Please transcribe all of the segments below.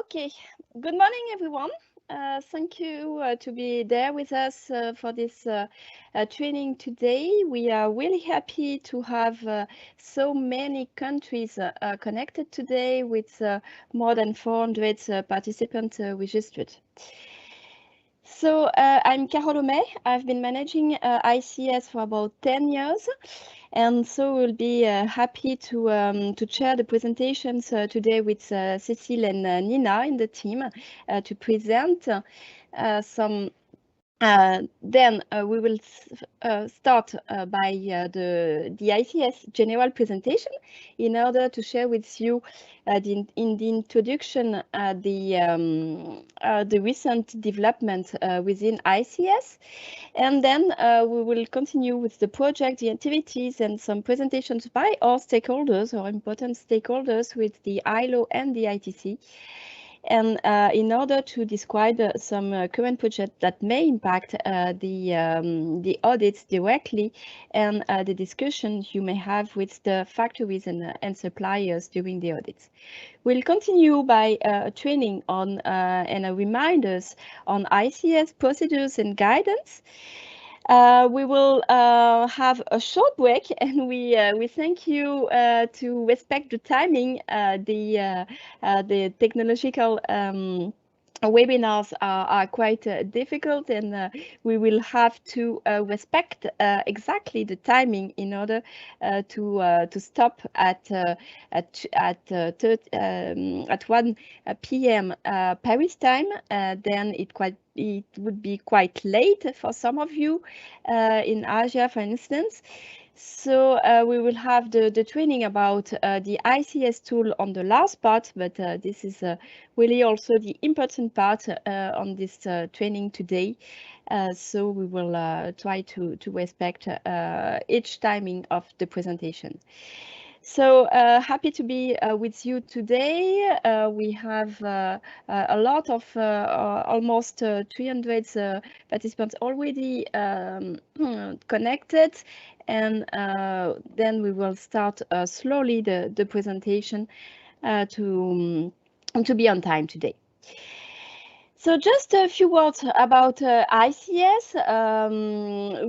Okay, good morning, everyone. Thank you to be there with us for this training today. We are really happy to have so many countries connected today with more than 400 participants registered. So I'm Carole Omey. I've been managing ICS for about 10 years. And so we'll be happy to share the presentations today with Cécile and Nina in the team to present some. Then we will start by the ICS General Presentation in order to share with you in the introduction the recent development within ICS. And then we will continue with the project, the activities, and some presentations by our stakeholders, our important stakeholders with the ILO and the ITC. And in order to describe some current projects that may impact the audits directly and the discussions you may have with the factories and suppliers during the audits. We'll continue by training on and reminders on ICS procedures and guidance. We will have a short break, and we thank you to respect the timing. The technological webinars are quite difficult, and we will have to respect exactly the timing in order to stop at 1 p.m. Paris time. Then it would be quite late for some of you in Asia, for instance. So we will have the training about the ICS tool on the last part, but this is really also the important part on this training today. So we will try to respect each timing of the presentation. So happy to be with you today. We have a lot of almost 300 participants already connected, and then we will start slowly the presentation to be on time today. So just a few words about ICS.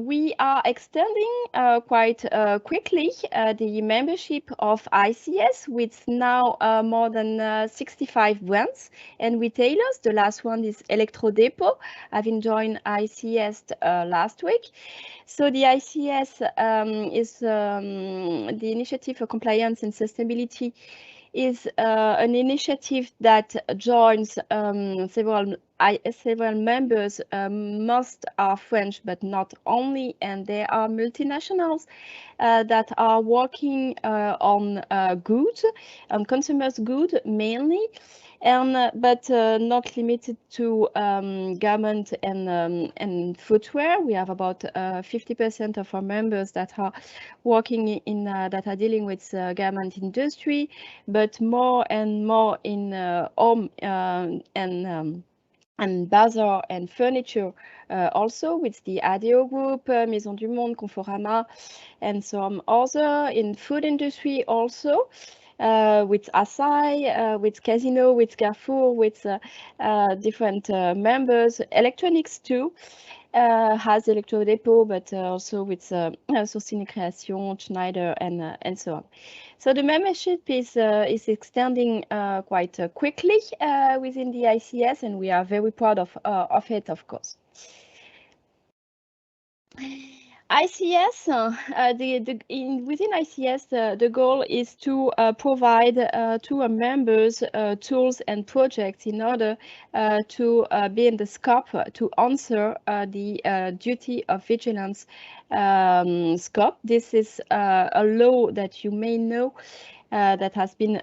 We are extending quite quickly the membership of ICS with now more than 65 brands and retailers. The last one is Electrodepot, having joined ICS last week. So the ICS is the Initiative for Compliance and Sustainability is an initiative that joins several members. Most are French, but not only, and there are multinationals that are working on goods, on consumers' goods mainly, and but not limited to garment and footwear. We have about 50% of our members that are working in that are dealing with garment industry, but more and more in home and bazaar and furniture also with the Adeo Group, Maison du Monde, Conforama, and some other in food industry also. With Asai, with Casino, with Carrefour, with different members. Electronics too has Electrodepot, but also with Sourcine Création, Schneider, and so on. So the membership is extending quite quickly within the ICS, and we are very proud of it, of course. ICS, within ICS, the goal is to provide to our members tools and projects in order to be in the scope to answer the duty of vigilance scope. This is a law that you may know that has been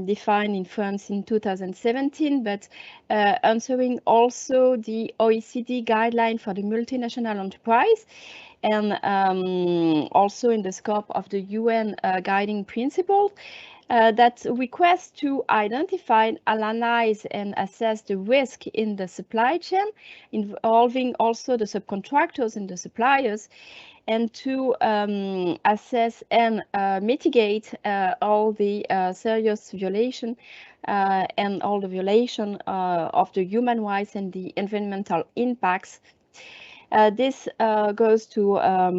defined in France in 2017, but answering also the OECD guideline for the multinational enterprise, and also in the scope of the UN guiding principle. that requests to identify, analyze, and assess the risk in the supply chain, involving also the subcontractors and the suppliers, and to assess and mitigate all the serious violation and all the violation of the human rights and the environmental impacts. This goes to a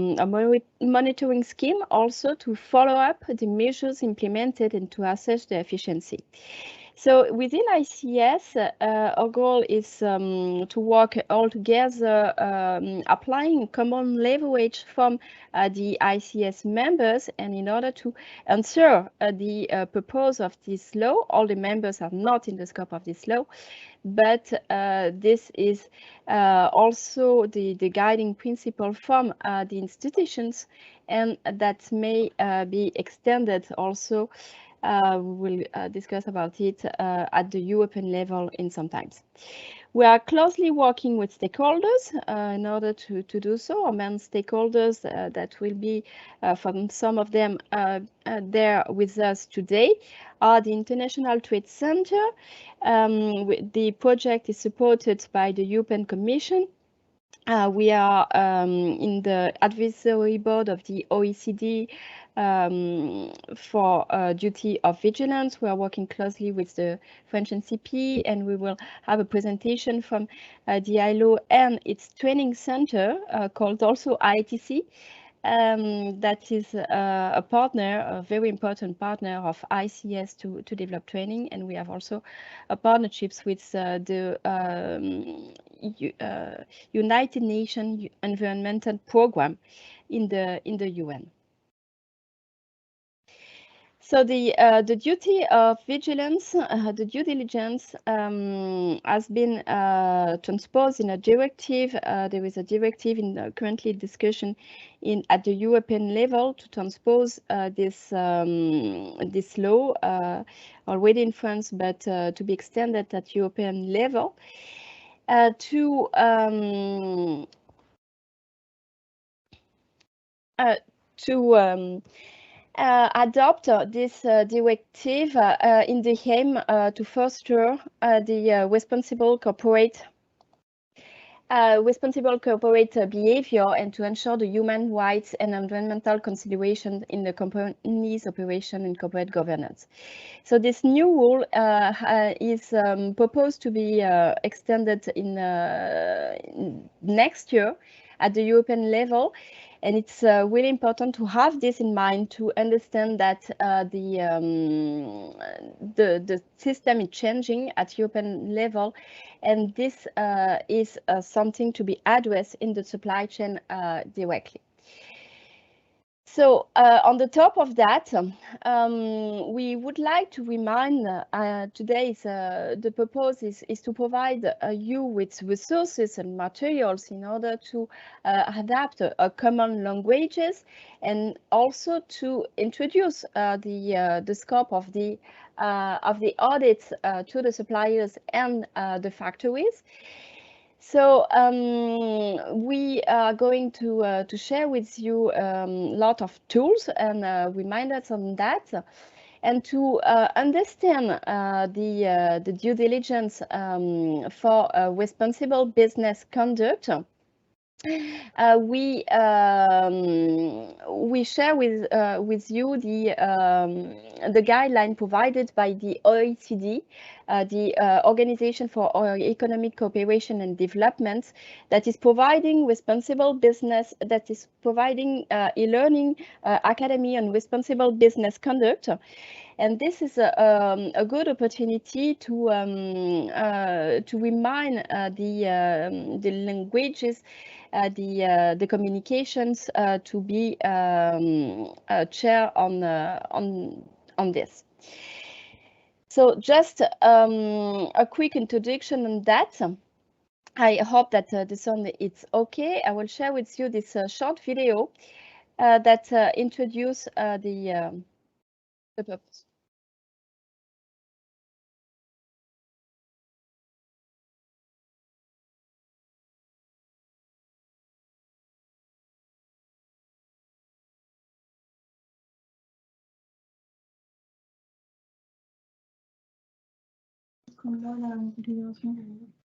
monitoring scheme also to follow up the measures implemented and to assess the efficiency. So within ICS, our goal is to work all together, applying common leverage from the ICS members. And in order to answer the purpose of this law, all the members are not in the scope of this law, but this is also the guiding principle from the institutions, and that may be extended also. We'll discuss about it at the European level in some times. We are closely working with stakeholders in order to do so. Our main stakeholders that will be from some of them there with us today are the International Trade Center. The project is supported by the European Commission. We are in the advisory board of the OECD for duty of vigilance. We are working closely with the French NCP, and we will have a presentation from the ILO and its training center called also ITC. That is a partner, a very important partner of ICS to develop training, and we have also partnerships with the United Nations Environmental Program in the UN. So the duty of vigilance, the due diligence has been transposed in a directive. There is a directive in currently discussion at the European level to transpose this law already in France, but to be extended at European level to adopt this directive in the aim to foster the responsible corporate behavior and to ensure the human rights and environmental considerations in the company's operation and corporate governance. So this new rule is proposed to be extended in next year at the European level. And it's really important to have this in mind to understand that the system is changing at European level, and this is something to be addressed in the supply chain directly. So on the top of that, we would like to remind today's the purpose is to provide you with resources and materials in order to adapt common languages, and also to introduce the scope of the audits to the suppliers and the factories. So we are going to share with you a lot of tools and reminders on that, and to understand the due diligence for responsible business conduct. We share with you the guideline provided by the OECD, the Organization for Economic Cooperation and Development, that is providing responsible business, that is providing e-learning academy on responsible business conduct. And this is a good opportunity to remind the languages, the communications to be shared on this. So just a quick introduction on that. I hope that the sound is okay. I will share with you this short video that introduces the purpose.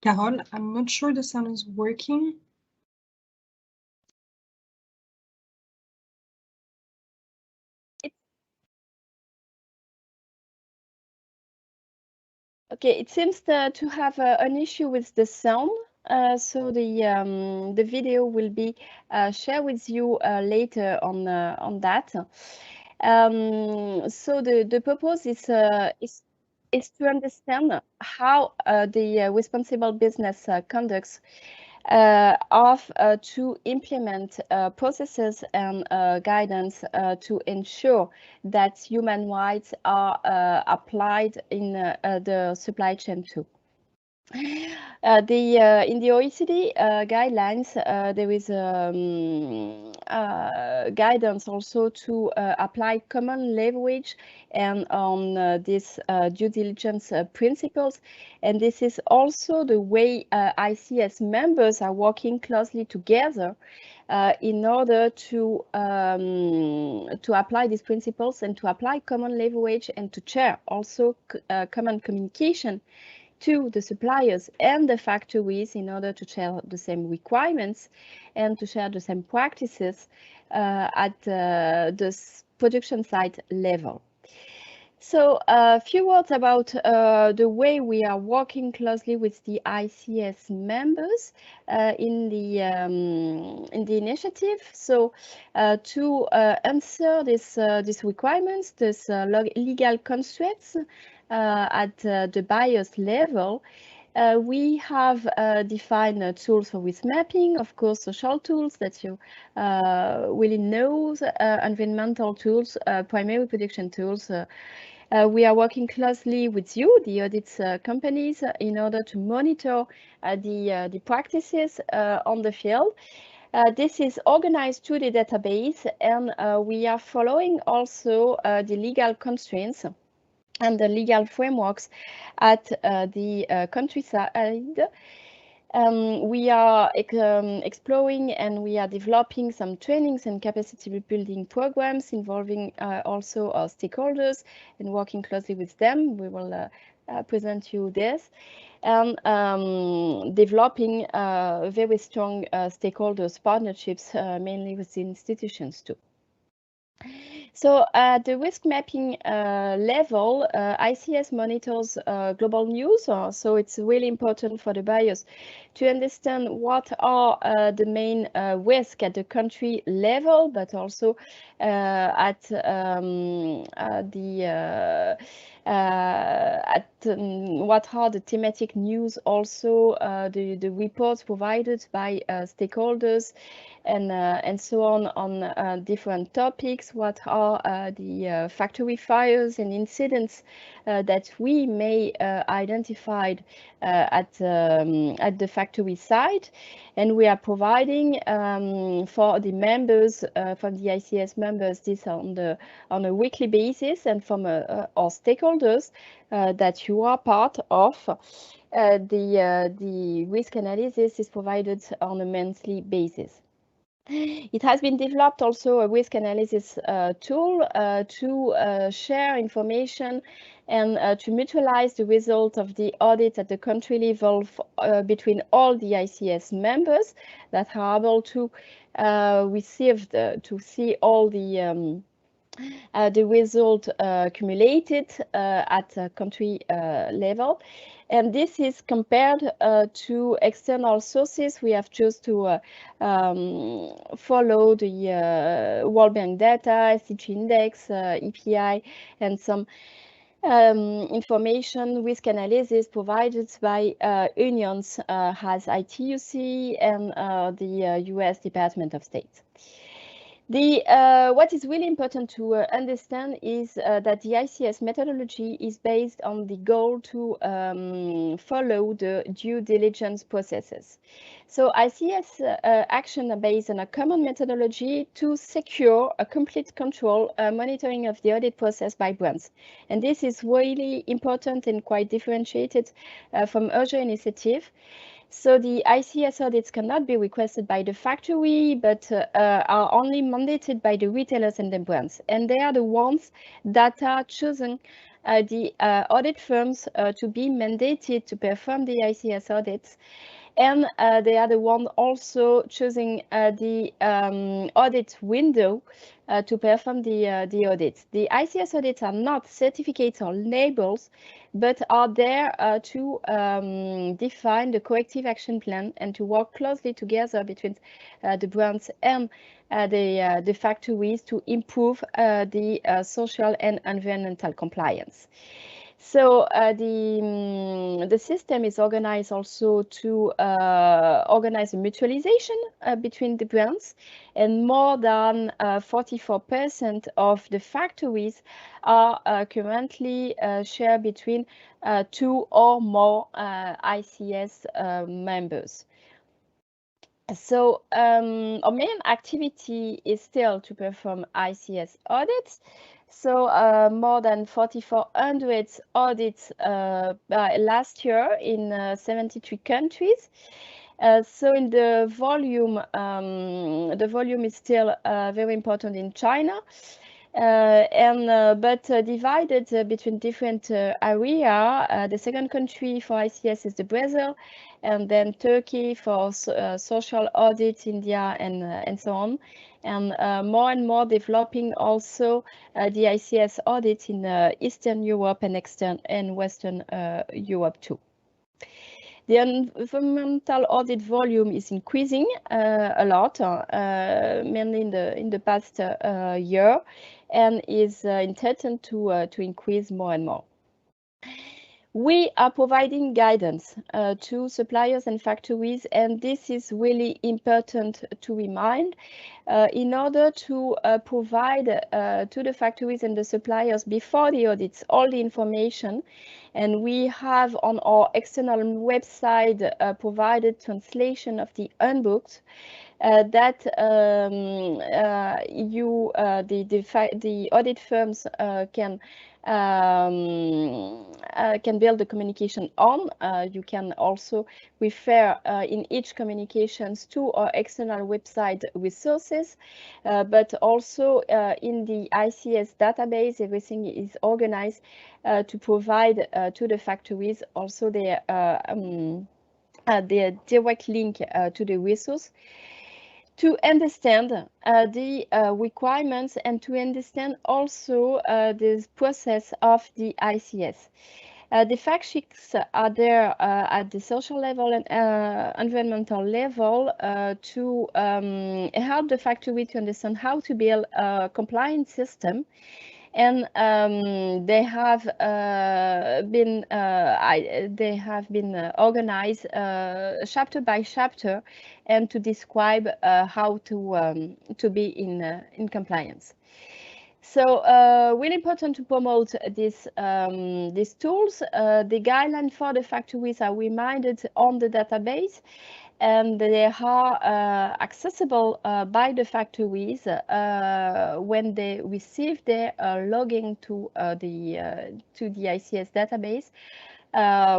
Carole, I'm not sure the sound is working. Okay, it seems to have an issue with the sound. So the video will be shared with you later on that. So the purpose is to understand how the responsible business conducts of to implement processes and guidance to ensure that human rights are applied in the supply chain too. In the OECD guidelines, there is guidance also to apply common leverage and on this due diligence principles. And this is also the way ICS members are working closely together in order to apply these principles and to apply common leverage and to share also common communication to the suppliers and the factories in order to share the same requirements and to share the same practices at the production site level. So a few words about the way we are working closely with the ICS members in the initiative. So to answer these requirements, these legal constraints at the buyer's level, we have defined tools for risk mapping, of course, social tools that you really know, environmental tools, primary production tools. We are working closely with you, the audit companies, in order to monitor the practices on the field. This is organized through the database, and we are following also the legal constraints and the legal frameworks at the countryside. We are exploring and we are developing some trainings and capacity building programs involving also our stakeholders and working closely with them. We will present you this. And developing very strong stakeholders partnerships, mainly with the institutions too. So at the risk mapping level, ICS monitors global news. So it's really important for the buyers to understand what are the main risks at the country level, but also at what are the thematic news, also the reports provided by stakeholders and so on different topics. What are the factory fires and incidents that we may identify at the factory site, and we are providing for the members, from the ICS members, this on a weekly basis, and from our stakeholders that you are part of. The risk analysis is provided on a monthly basis. It has been developed also a risk analysis tool to share information and to mutualize the result of the audit at the country level between all the ICS members that are able to receive to see all the result accumulated at country level. And this is compared to external sources. We have chosen to follow the World Bank data, SDG index, EPI, and some information risk analysis provided by unions as ITUC and the US Department of State. What is really important to understand is that the ICS methodology is based on the goal to follow the due diligence processes. So ICS action are based on a common methodology to secure a complete control monitoring of the audit process by brands. And this is really important and quite differentiated from other initiatives. So the ICS audits cannot be requested by the factory, but are only mandated by the retailers and the brands. And they are the ones that are chosen the audit firms to be mandated to perform the ICS audits. And they are the one also choosing the audit window to perform the audits. The ICS audits are not certificates or labels, but are there to define the corrective action plan and to work closely together between the brands and the factories to improve the social and environmental compliance. So the system is organized also to organize a mutualization between the brands, and more than 44% of the factories are currently shared between 2 or more ICS members. So our main activity is still to perform ICS audits. So more than 4,400 audits last year in 73 countries. So in the volume is still very important in China. But divided between different area. The second country for ICS is the Brazil, and then Turkey for social audits, India, and so on. And more and more developing also the ICS audits in Eastern Europe and Western Europe too. The environmental audit volume is increasing a lot, mainly in the past year, and is intended to increase more and more. We are providing guidance to suppliers and factories, and this is really important to remind in order to provide to the factories and the suppliers before the audits all the information. And we have on our external website provided translation of the handbooks that the audit firms can build the communication on. You can also refer in each communications to our external website resources, but also in the ICS database, everything is organized to provide to the factories also their direct link to the resource, to understand the requirements and to understand also this process of the ICS. The fact sheets are there at the social level and environmental level to help the factory to understand how to build a compliance system. And they have been organized chapter by chapter, and to describe how to be in compliance. So really important to promote these tools. The guidelines for the factories are reminded on the database, and they are accessible by the factories when they receive their login to the ICS database,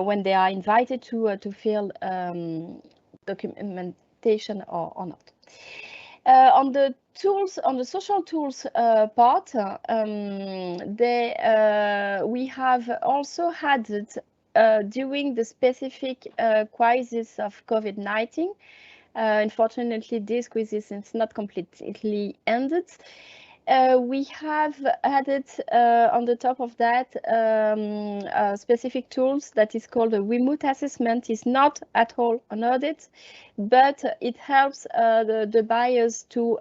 when they are invited to fill documentation or not. On the tools, on the social tools part, we have also had it during the specific crisis of COVID-19. Unfortunately, this crisis is not completely ended. We have added on the top of that specific tools that is called a remote assessment. Is not at all an audit, but it helps the buyers to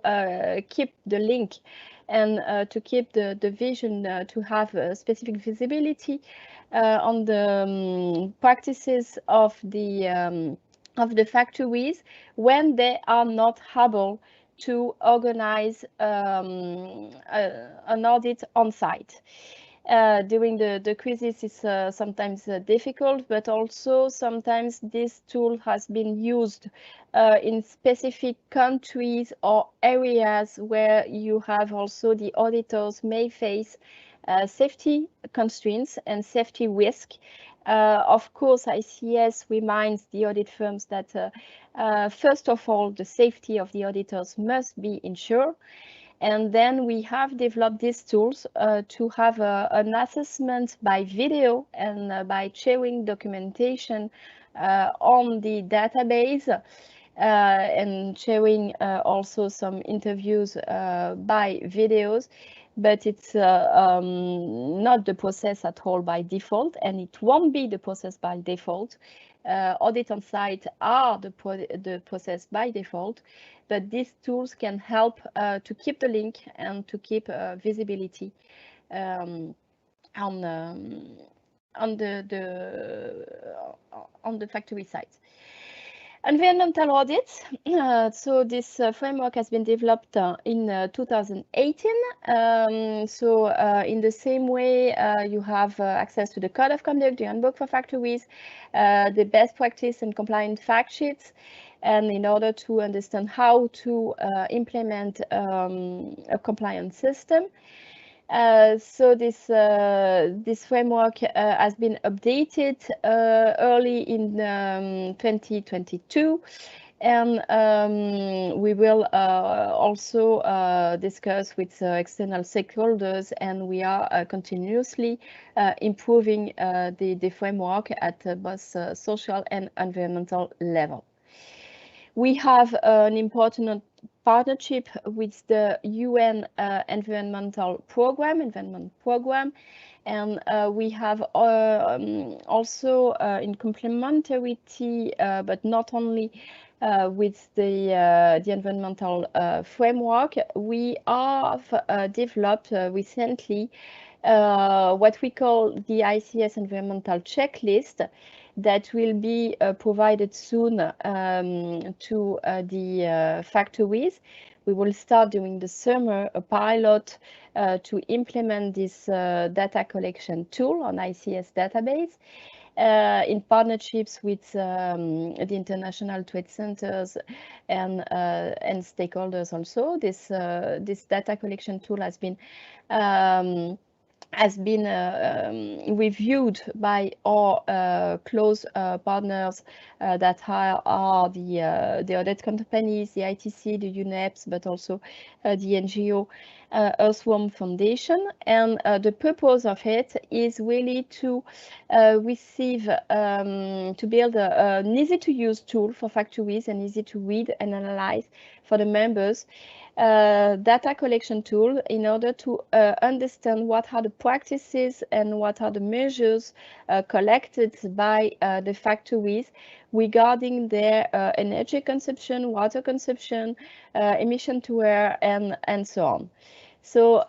keep the link and to keep the vision, to have a specific visibility on the practices of the factories when they are not able to organize an audit on site. During the crisis is sometimes difficult, but also sometimes this tool has been used in specific countries or areas where you have also the auditors may face safety constraints and safety risk. Of course, ICS reminds the audit firms that first of all, the safety of the auditors must be ensured. And then we have developed these tools to have an assessment by video and by sharing documentation on the database and sharing also some interviews by videos. But it's not the process at all by default, and it won't be the process by default. Audit on site are the process by default, but these tools can help to keep the link and to keep visibility on the factory site. Environmental audits. So this framework has been developed in 2018. In the same way, you have access to the code of conduct, the handbook for factories, the best practice and compliant fact sheets, and in order to understand how to implement a compliant system. So this framework has been updated early in 2022, and we will also discuss with external stakeholders, and we are continuously improving the framework at both social and environmental level. We have an important partnership with the UN environment program, and we have also in complementarity, but not only with the environmental framework, we have developed recently what we call the ICS environmental checklist that will be provided soon to the factories. We will start during the summer a pilot to implement this data collection tool on ICS database in partnerships with the international trade centers and stakeholders also. This data collection tool has been reviewed by our close partners that are the audit companies, the ITC, the UNEPs, but also the NGO Earthworm Foundation. And the purpose of it is really to to build an easy-to-use tool for factories and easy to read and analyze for the members. Data collection tool in order to understand what are the practices and what are the measures collected by the factories regarding their energy consumption, water consumption, emission to air, and so on. So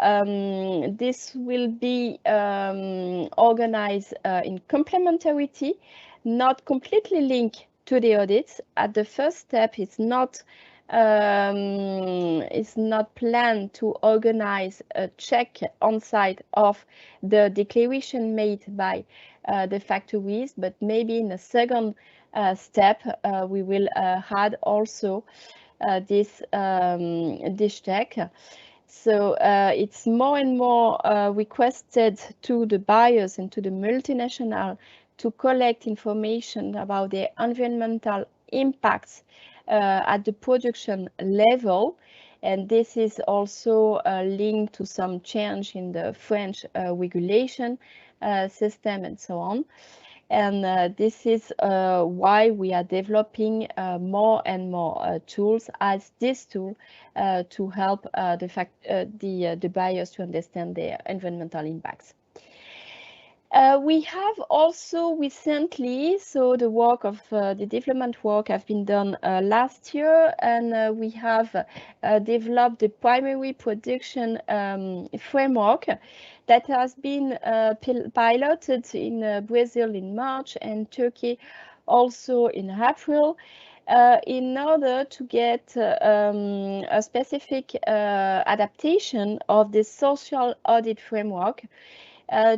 this will be organized in complementarity, not completely linked to the audits. At the first step, it's not planned to organize a check on site of the declaration made by the factories, but maybe in a second step we will add also this check. So it's more and more requested to the buyers and to the multinational to collect information about their environmental impacts at the production level, and this is also linked to some change in the French regulation system and so on. And this is why we are developing more and more tools as this tool to help the buyers to understand their environmental impacts. We have also recently, so the work of the development work have been done last year, and we have developed the primary production framework that has been piloted in Brazil in March and Turkey also in April. In order to get a specific adaptation of the social audit framework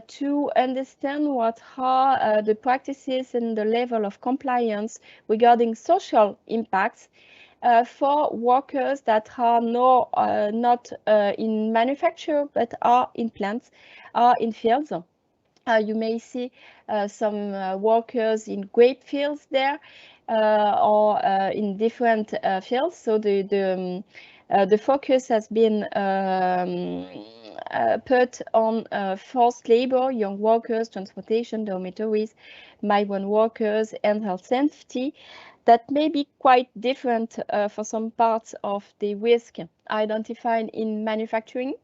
to understand what are the practices and the level of compliance regarding social impacts for workers that are not in manufacture but are in plants, are in fields. You may see some workers in grape fields there or in different fields. So The focus has been put on forced labor, young workers, transportation, dormitories, migrant workers, and health safety. That may be quite different for some parts of the risk identified in manufacturing.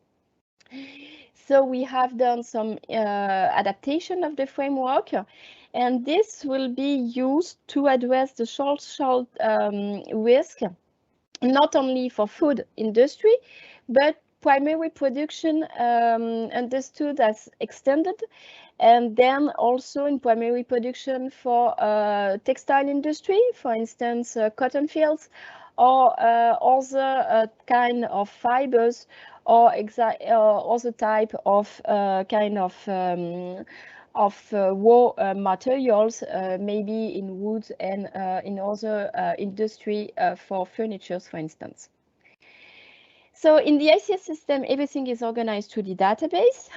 So we have done some adaptation of the framework, and this will be used to address the social risk, not only for food industry, but primary production understood as extended, and then also in primary production for textile industry, for instance, cotton fields, or other kind of fibers, or other type of kind of raw materials, maybe in wood and in other industry for furniture, for instance. So in the ICS system, everything is organized through the database.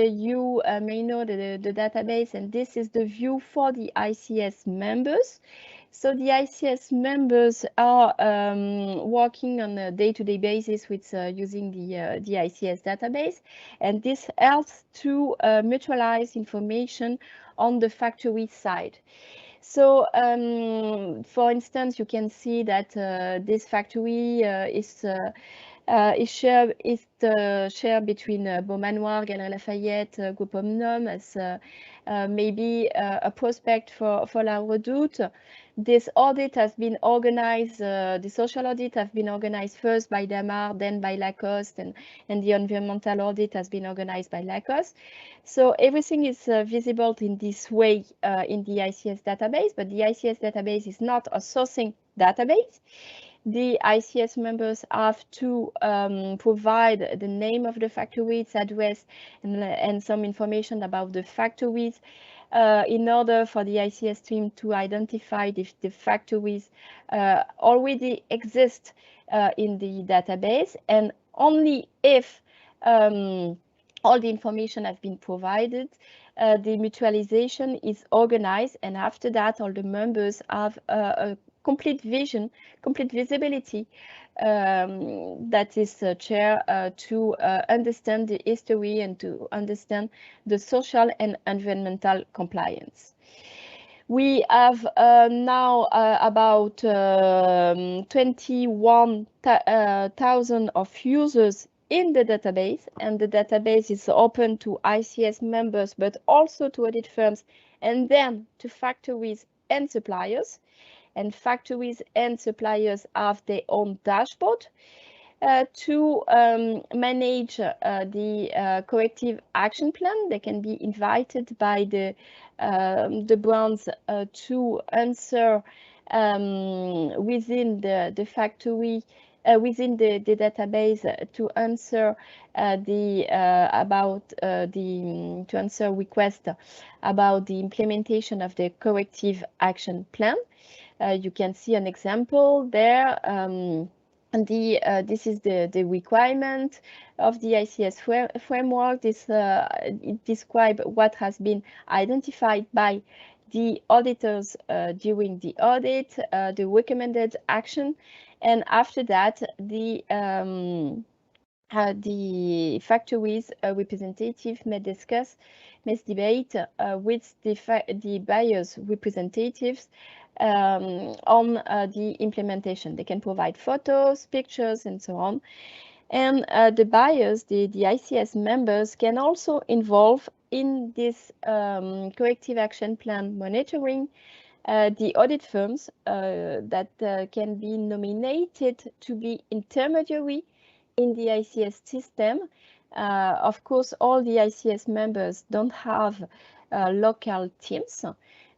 You may know the database, and this is the view for the ICS members. So the ICS members are working on a day-to-day basis with using the ICS database, and this helps to mutualize information on the factory side. So, for instance, you can see that this factory is shared between Beaumanoir, Galeries Lafayette, Groupe Omnium as maybe a prospect for La Redoute. This audit has been organized, the social audit has been organized first by Damar, then by Lacoste, and the environmental audit has been organized by Lacoste. So everything is visible in this way in the ICS database, but the ICS database is not a sourcing database. The ICS members have to provide the name of the factory, its address, and some information about the factories in order for the ICS team to identify if the factories already exist in the database, and only if all the information has been provided, the mutualization is organized, and after that all the members have a complete vision, complete visibility that is shared to understand the history and to understand the social and environmental compliance. We have now about 21,000 of users in the database, and the database is open to ICS members, but also to audit firms, and then to factories and suppliers. And factories and suppliers have their own dashboard to manage the corrective action plan. They can be invited by the brands to answer within the factory, within the database, to answer to answer requests about the implementation of the corrective action plan. You can see an example there. This is the requirement of the ICS framework. It describes what has been identified by the auditors during the audit, the recommended action, and after that, the factories representative may debate with the buyers representatives on the implementation. They can provide photos, pictures, and so on. And the buyers, the ICS members, can also involve in this corrective action plan monitoring the audit firms that can be nominated to be intermediary in the ICS system. Of course, all the ICS members don't have local teams.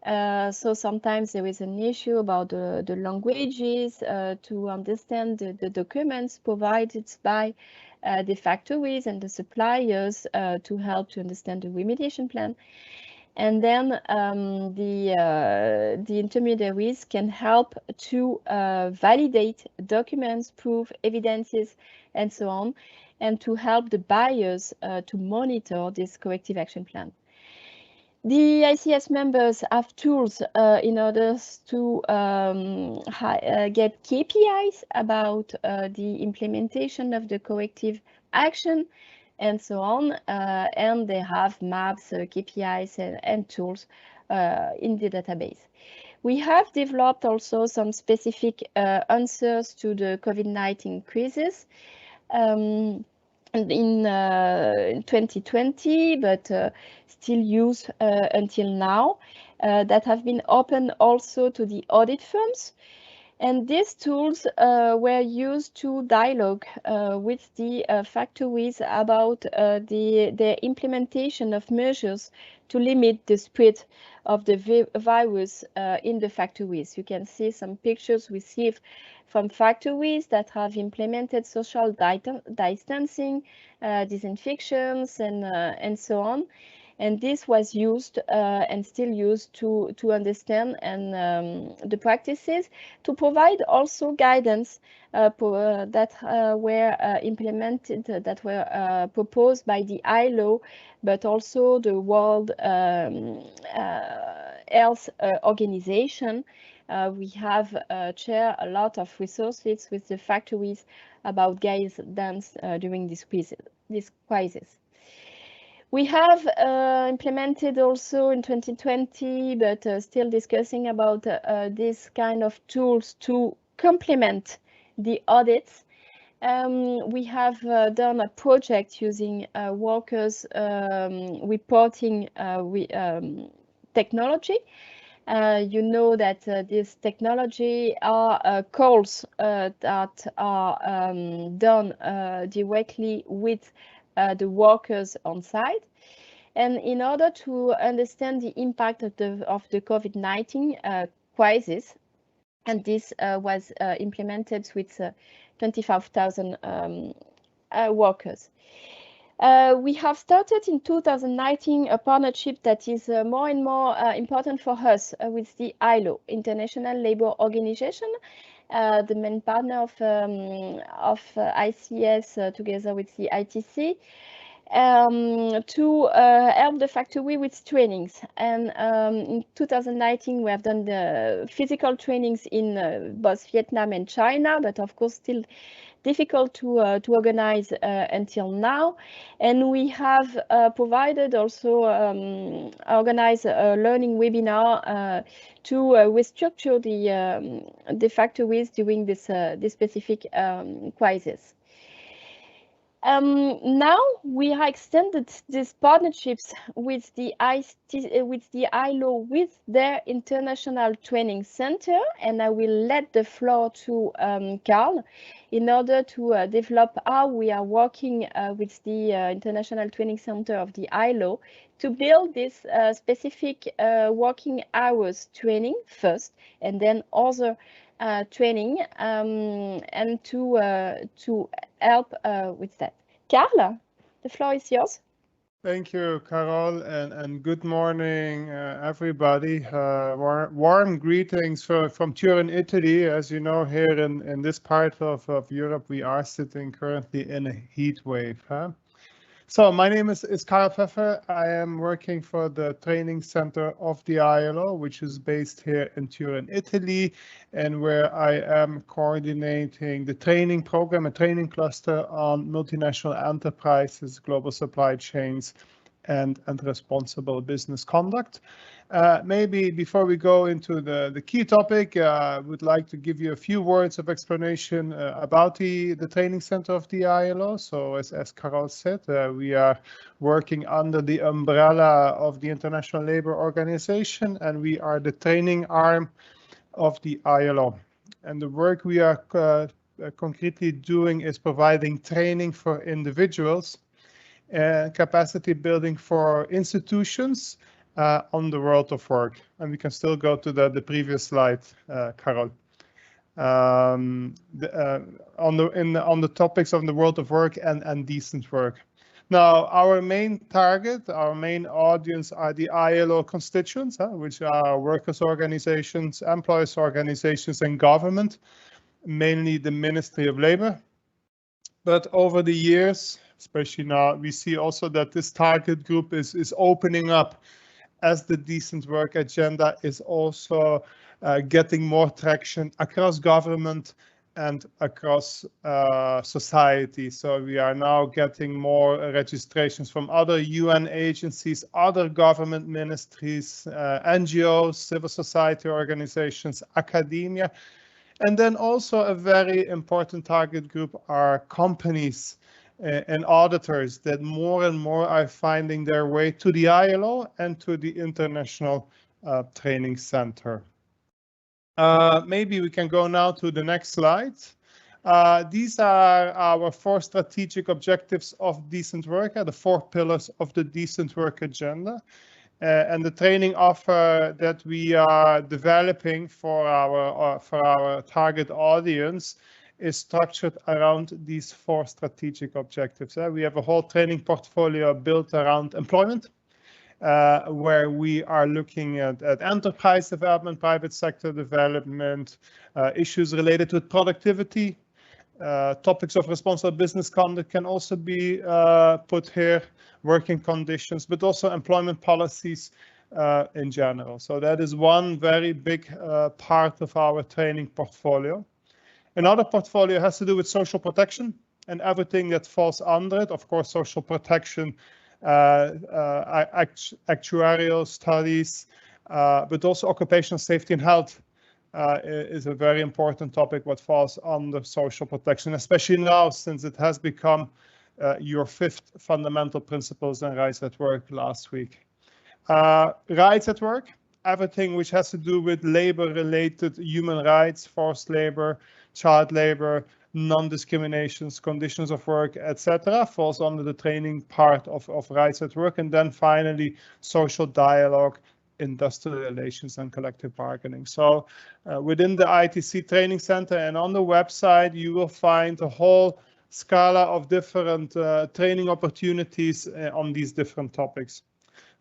So sometimes there is an issue about the languages to understand the documents provided by the factories and the suppliers to help to understand the remediation plan. And then the intermediaries can help to validate documents, proof, evidences, and so on, and to help the buyers to monitor this corrective action plan. The ICS members have tools in order to get KPIs about the implementation of the corrective action and so on. And they have maps, KPIs, and tools in the database. We have developed also some specific answers to the COVID-19 crisis. In 2020, but still used until now, that have been open also to the audit firms. And these tools were used to dialogue with the factories about the implementation of measures to limit the spread of the virus in the factories. You can see some pictures received from factories that have implemented social distancing, disinfections, and so on. And this was used and still used to understand and the practices, to provide also guidance that were implemented, that were proposed by the ILO, but also the World Health Organization. We have shared a lot of resources with the factories about guidance during this crisis. We have implemented also in 2020, but still discussing about this kind of tools to complement the audits. We have done a project using workers reporting technology. You know that this technology are calls that are done directly with the workers on site. And in order to understand the impact of the COVID-19 crisis, and this was implemented with 25,000 workers. We have started in 2019 a partnership that is more and more important for us with the ILO, International Labour Organization, the main partner of ICS together with the ITC, to help the factory with trainings. And in 2019, we have done the physical trainings in both Vietnam and China, but of course still difficult to organize until now. And we have provided also organized a learning webinar to restructure the factories during this specific crisis. Now we have extended these partnerships with the ILO with their international training center, and I will let the floor to Carl in order to develop how we are working with the International Training Center of the ILO to build this specific working hours training first, and then other training, and to help with that. Carl, the floor is yours. Thank you, Carol, and good morning, everybody. Warm greetings from Turin, Italy. As you know, here in this part of Europe, we are sitting currently in a heat wave. So my name is Karl Pfeffer. I am working for the training center of the ILO, which is based here in Turin, Italy, and where I am coordinating the training program, a training cluster on multinational enterprises, global supply chains, and responsible business conduct. Maybe before we go into the key topic, I would like to give you a few words of explanation about the training center of the ILO. So as Carol said, we are working under the umbrella of the International Labour Organization, and we are the training arm of the ILO. And the work we are concretely doing is providing training for individuals, capacity building for institutions on the world of work. And we can still go to the previous slide, Carol. On the topics of the world of work and decent work. Now, our main target, our main audience are the ILO constituents, which are workers' organizations, employers' organizations, and government, mainly the Ministry of Labor. But over the years, especially now, we see also that this target group is opening up as the decent work agenda is also getting more traction across government and across society. So we are now getting more registrations from other UN agencies, other government ministries, NGOs, civil society organizations, academia. And then also a very important target group are companies and auditors that more and more are finding their way to the ILO and to the International Training Center. Maybe we can go now to the next slide. These are our 4 strategic objectives of decent work, the 4 pillars of the decent work agenda. And the training offer that we are developing for our target audience is structured around these 4 strategic objectives. We have a whole training portfolio built around employment, where we are looking at enterprise development, private sector development, issues related with productivity. Topics of responsible business conduct can also be put here, working conditions, but also employment policies in general. So that is one very big part of our training portfolio. Another portfolio has to do with social protection and everything that falls under it. Of course, social protection, actuarial studies, but also occupational safety and health. Is a very important topic what falls under social protection, especially now since it has become your 5th fundamental principles and rights at work last week. Rights at work, everything which has to do with labor-related human rights, forced labor, child labor, non-discriminations, conditions of work, etc., falls under the training part of rights at work. And then finally, social dialogue, industrial relations and collective bargaining. So within the ITC Training Center and on the website, you will find a whole scala of different training opportunities on these different topics.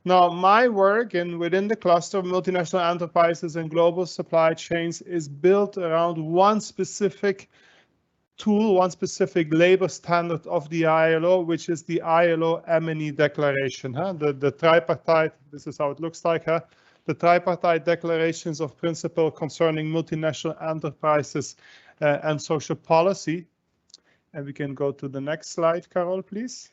Now, my work within the cluster of multinational enterprises and global supply chains is built around one specific tool, one specific labor standard of the ILO, which is the ILO M&E Declaration. The tripartite, this is how it looks like. The tripartite declarations of principle concerning multinational enterprises and social policy. And we can go to the next slide, Carol, please.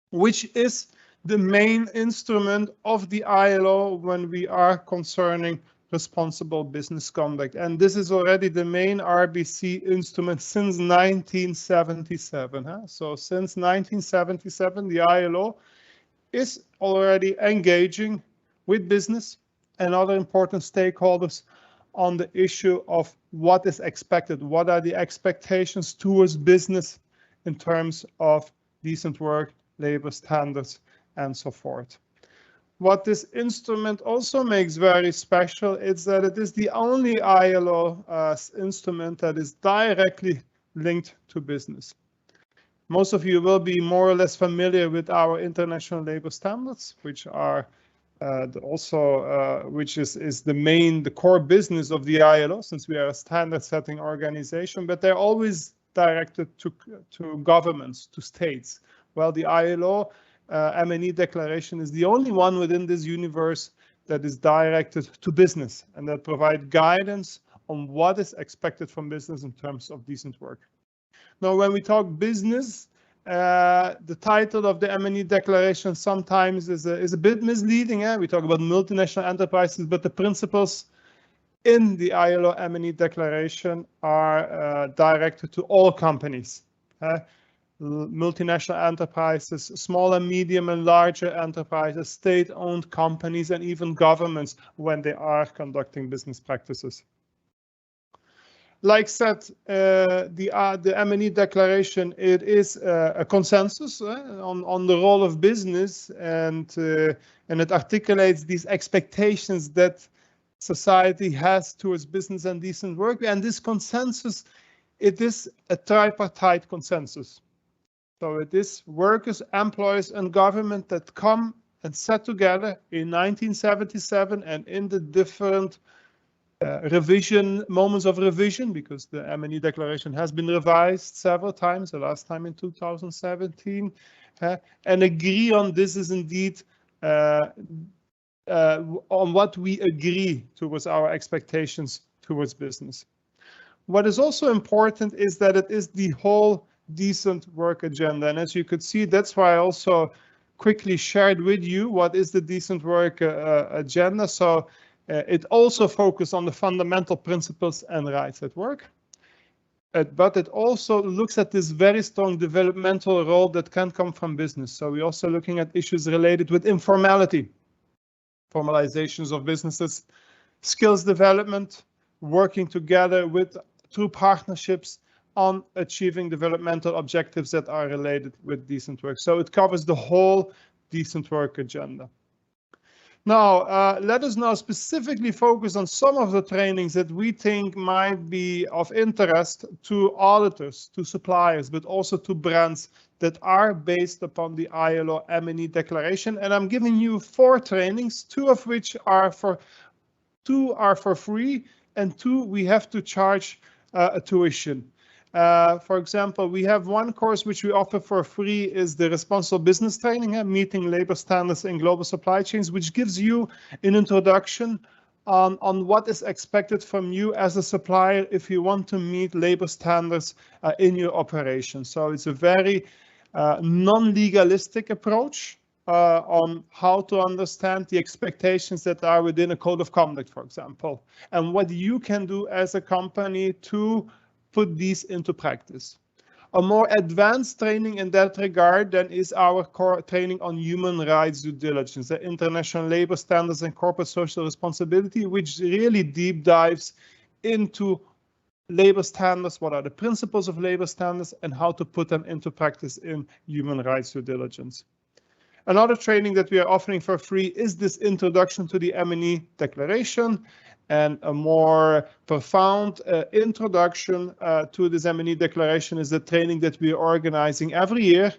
Which is the main instrument of the ILO when we are concerning responsible business conduct. And this is already the main RBC instrument since 1977. So since 1977, the ILO is already engaging with business and other important stakeholders on the issue of what is expected. What are the expectations towards business in terms of decent work, labor standards, and so forth. What this instrument also makes very special is that it is the only ILO instrument that is directly linked to business. Most of you will be more or less familiar with our international labor standards, which are which is the core business of the ILO, since we are a standard setting organization, but they're always directed to governments, to states. Well, the ILO M&E Declaration is the only one within this universe that is directed to business and that provide guidance on what is expected from business in terms of decent work. Now, when we talk business, the title of the M&E Declaration sometimes is a bit misleading. We talk about multinational enterprises, but the principles in the ILO M&E Declaration are directed to all companies. Multinational enterprises, small and medium and larger enterprises, state-owned companies, and even governments when they are conducting business practices. Like said, the M&E Declaration, it is a consensus on the role of business, and it articulates these expectations that society has towards business and decent work. And this consensus, it is a tripartite consensus. So it is workers, employers, and government that come and sat together in 1977 and in the different moments of revision, because the M&E Declaration has been revised several times, the last time in 2017, and agree on this is indeed on what we agree towards our expectations towards business. What is also important is that it is the whole decent work agenda. And as you could see, that's why I also quickly shared with you what is the decent work agenda. So it also focuses on the fundamental principles and rights at work. But it also looks at this very strong developmental role that can come from business. So we're also looking at issues related with informality, formalizations of businesses, skills development, working together through partnerships on achieving developmental objectives that are related with decent work. So it covers the whole decent work agenda. Now, let us now specifically focus on some of the trainings that we think might be of interest to auditors, to suppliers, but also to brands that are based upon the ILO M&E declaration. And I'm giving you 4 trainings, 2 of which are for free, and 2 we have to charge a tuition. For example, we have one course which we offer for free is the responsible business training, meeting labor standards in global supply chains, which gives you an introduction on what is expected from you as a supplier if you want to meet labor standards in your operation. So it's a very non-legalistic approach on how to understand the expectations that are within a code of conduct, for example, and what you can do as a company to put these into practice. A more advanced training in that regard then is our core training on human rights due diligence, the international labor standards and corporate social responsibility, which really deep dives into labor standards, what are the principles of labor standards, and how to put them into practice in human rights due diligence. Another training that we are offering for free is this introduction to the M&E declaration, and a more profound introduction to this M&E declaration is the training that we are organizing every year,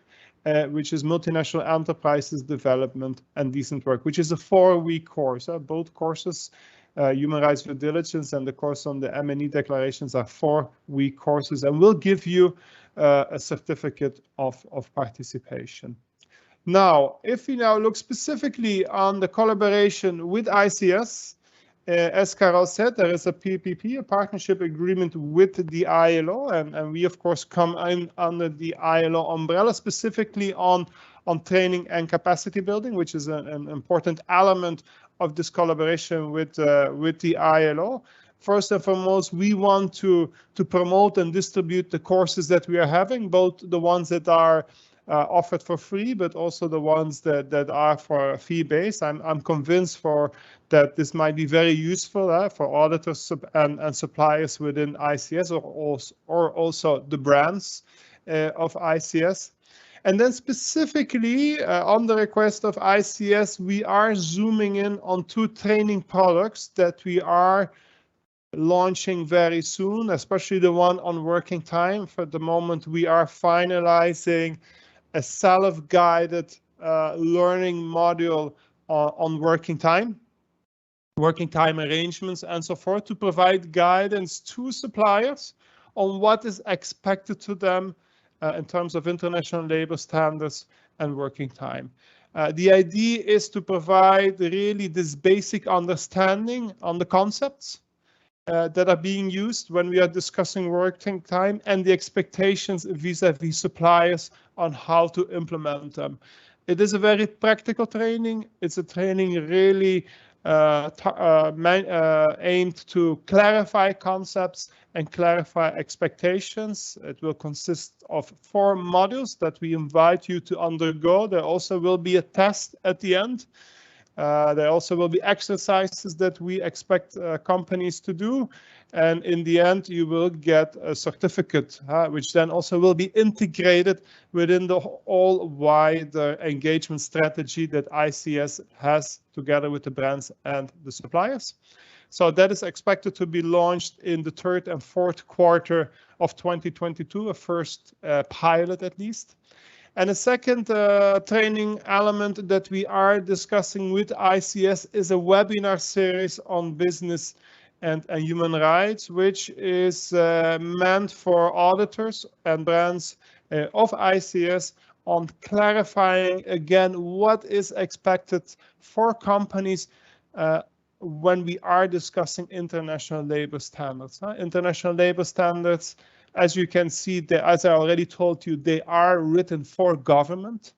which is Multinational Enterprises Development and Decent Work, which is a 4-week course. Both courses, Human Rights Due Diligence and the course on the M&E declarations, are 4-week courses, and will give you a certificate of participation. Now, if we now look specifically on the collaboration with ICS, as Carol said, there is a PPP, a partnership agreement with the ILO, and we of course come in under the ILO umbrella, specifically on training and capacity building, which is an important element of this collaboration with the ILO. First and foremost, we want to promote and distribute the courses that we are having, both the ones that are offered for free, but also the ones that are for fee-based. I'm convinced that this might be very useful for auditors and suppliers within ICS, or also the brands of ICS. And then specifically on the request of ICS, we are zooming in on 2 training products that we are launching very soon, especially the one on working time. For the moment, we are finalizing a self-guided learning module on working time arrangements, and so forth, to provide guidance to suppliers on what is expected to them in terms of international labor standards and working time. The idea is to provide really this basic understanding on the concepts that are being used when we are discussing working time, and the expectations vis-a-vis suppliers on how to implement them. It is a very practical training. It's a training really aimed to clarify concepts and clarify expectations. It will consist of 4 modules that we invite you to undergo. There also will be a test at the end. There also will be exercises that we expect companies to do. And in the end, you will get a certificate, which then also will be integrated within the all wider engagement strategy that ICS has together with the brands and the suppliers. So that is expected to be launched in the 3rd and 4th quarter of 2022, a first pilot at least. And a second training element that we are discussing with ICS is a webinar series on business and human rights, which is meant for auditors and brands of ICS on clarifying again what is expected for companies when we are discussing international labor standards. International labor standards, as you can see, as I already told you, they are written for government.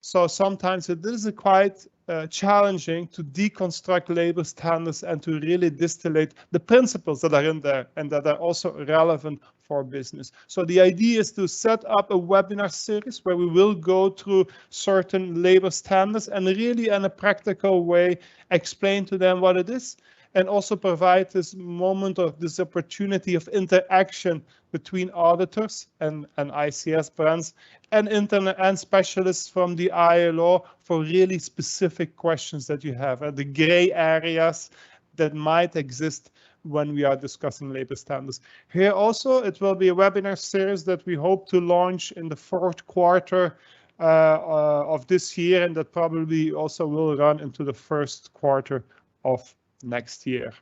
So sometimes it is quite challenging to deconstruct labor standards and to really distillate the principles that are in there and that are also relevant for business. So the idea is to set up a webinar series where we will go through certain labor standards and really in a practical way explain to them what it is, and also provide this moment of this opportunity of interaction between auditors and ICS brands and internet and specialists from the ILO for really specific questions that you have, the gray areas that might exist when we are discussing labor standards. Here also, it will be a webinar series that we hope to launch in the fourth quarter of this year, and that probably also will run into the first quarter of next year.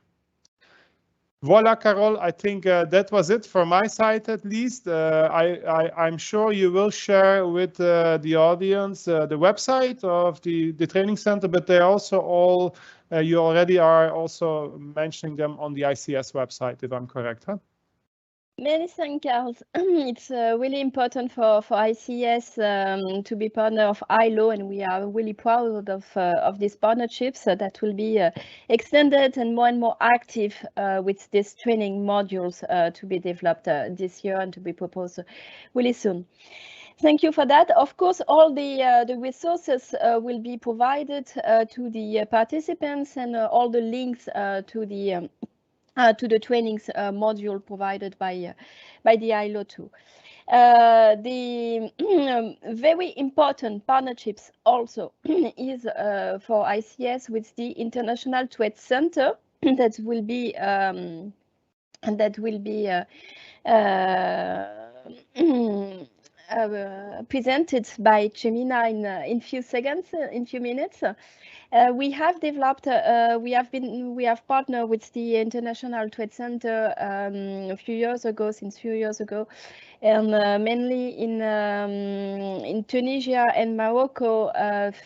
Voila, Carol, I think that was it for my side at least. I'm sure you will share with the audience the website of the training center, but they also all, you already are also mentioning them on the ICS website, if I'm correct, huh? Many thanks, Carl. It's really important for ICS to be partner of ILO, and we are really proud of these partnerships that will be extended and more active with these training modules to be developed this year and to be proposed really soon. Thank you for that. Of course, all the resources will be provided to the participants, and all the links to the trainings module provided by the ILO too. The very important partnerships also is for ICS with the International Trade Center that will be presented by Chemina in few seconds, in few minutes. We have developed, we have partnered with the International Trade Center a few years ago, and mainly in Tunisia and Morocco,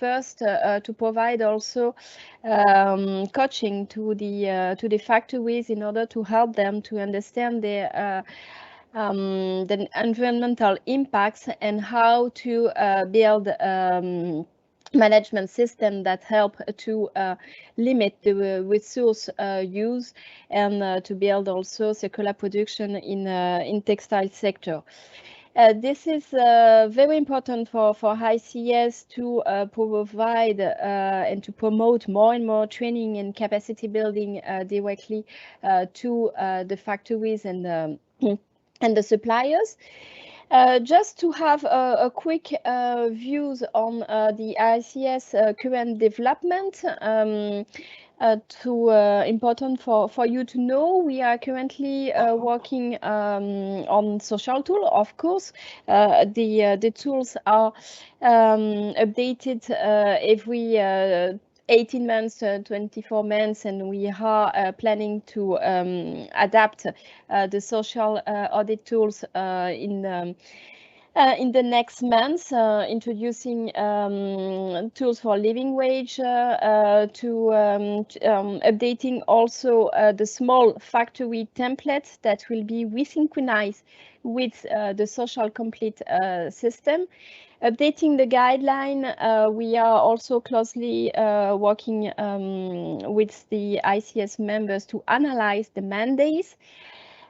first to provide also coaching to the factories in order to help them to understand the environmental impacts and how to build management system that help to limit the resource use and to build also circular production in textile sector. This is very important for ICS to provide and to promote more and more training and capacity building directly to the factories and the suppliers. Just to have a quick views on the ICS current development, important for you to know, we are currently working on social tool. Of course, the tools are updated every 18 months, 24 months, and we are planning to adapt the social audit tools in the next months, introducing tools for living wage, updating also the small factory templates that will be resynchronized with the social complete system. Updating the guideline, we are also closely working with the ICS members to analyze the mandates.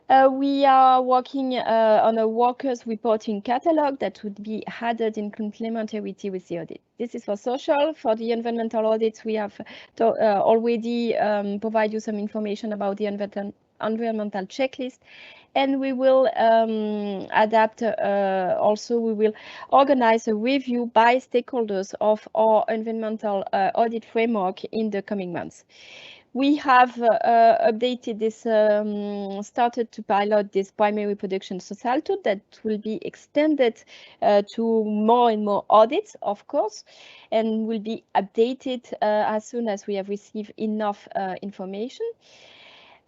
We are working on a workers reporting catalog that would be added in complementarity with the audit. This is for social. For the environmental audits, we have already provide you some information about the environmental checklist, and we will adapt also, we will organize a review by stakeholders of our environmental audit framework in the coming months. We have updated this, started to pilot this primary production social tool that will be extended to more and more audits, of course, and will be updated as soon as we have received enough information.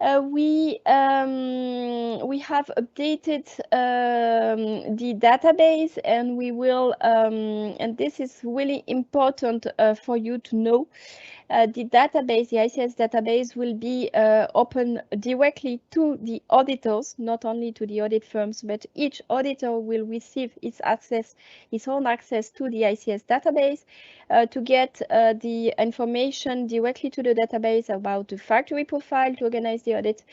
we have updated the database, and we will, and this is really important for you to know. The database, the ICS database, will be open directly to the auditors, not only to the audit firms, but each auditor will receive its own access to the ICS database to get the information directly to the database about the factory profile to organize the audit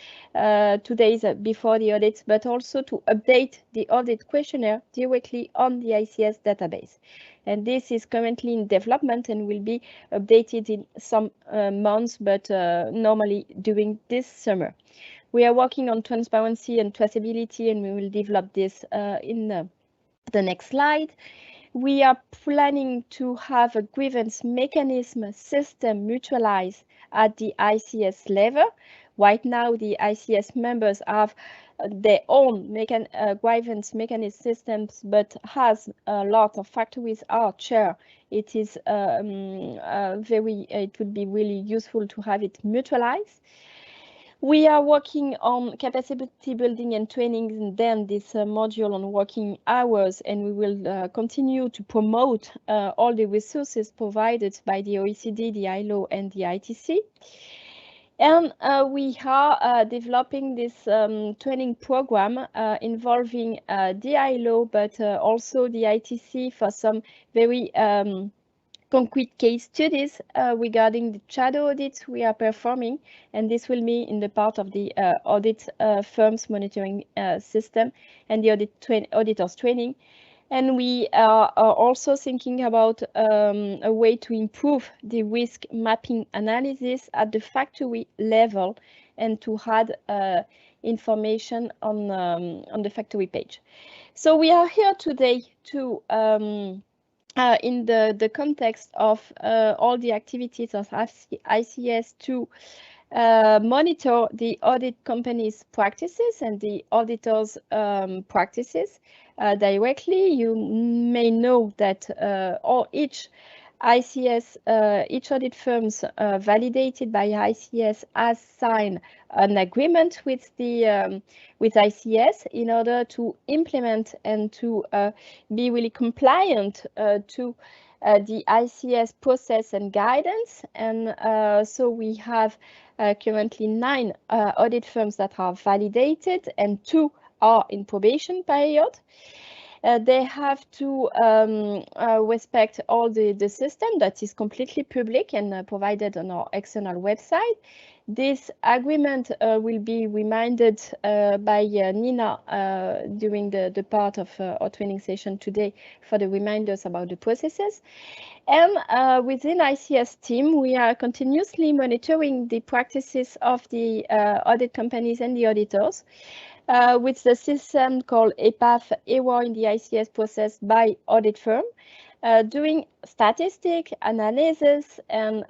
2 days before the audit, but also to update the audit questionnaire directly on the ICS database. And this is currently in development and will be updated in some months, but normally during this summer. We are working on transparency and traceability, and we will develop this in the next slide. We are planning to have a grievance mechanism system mutualized at the ICS level. Right now, the ICS members have their own grievance mechanism systems, but has a lot of factories are chair. It is it would be really useful to have it mutualized. We are working on capacity building and training, and then this module on working hours, and we will continue to promote all the resources provided by the OECD, the ILO, and the ITC. And we are developing this training program involving the ILO, but also the ITC for some very concrete case studies regarding the shadow audits we are performing, and this will be in the part of the audit firms monitoring system and the auditors training. And we are also thinking about a way to improve the risk mapping analysis at the factory level and to add information on the factory page. So we are here today to in the context of all the activities of ICS to monitor the audit company's practices and the auditors' practices directly. You may know that each ICS, each audit firms validated by ICS has signed an agreement with the with ICS in order to implement and to be really compliant to the ICS process and guidance. And so we have currently 9 audit firms that are validated, and 2 are in probation period. They have to respect all the system that is completely public and provided on our external website. This agreement will be reminded by Nina during the part of our training session today for the reminders about the processes. And within ICS team, we are continuously monitoring the practices of the audit companies and the auditors. With the system called EPAF, Error in the ICS Process by Audit Firm, doing statistic analysis and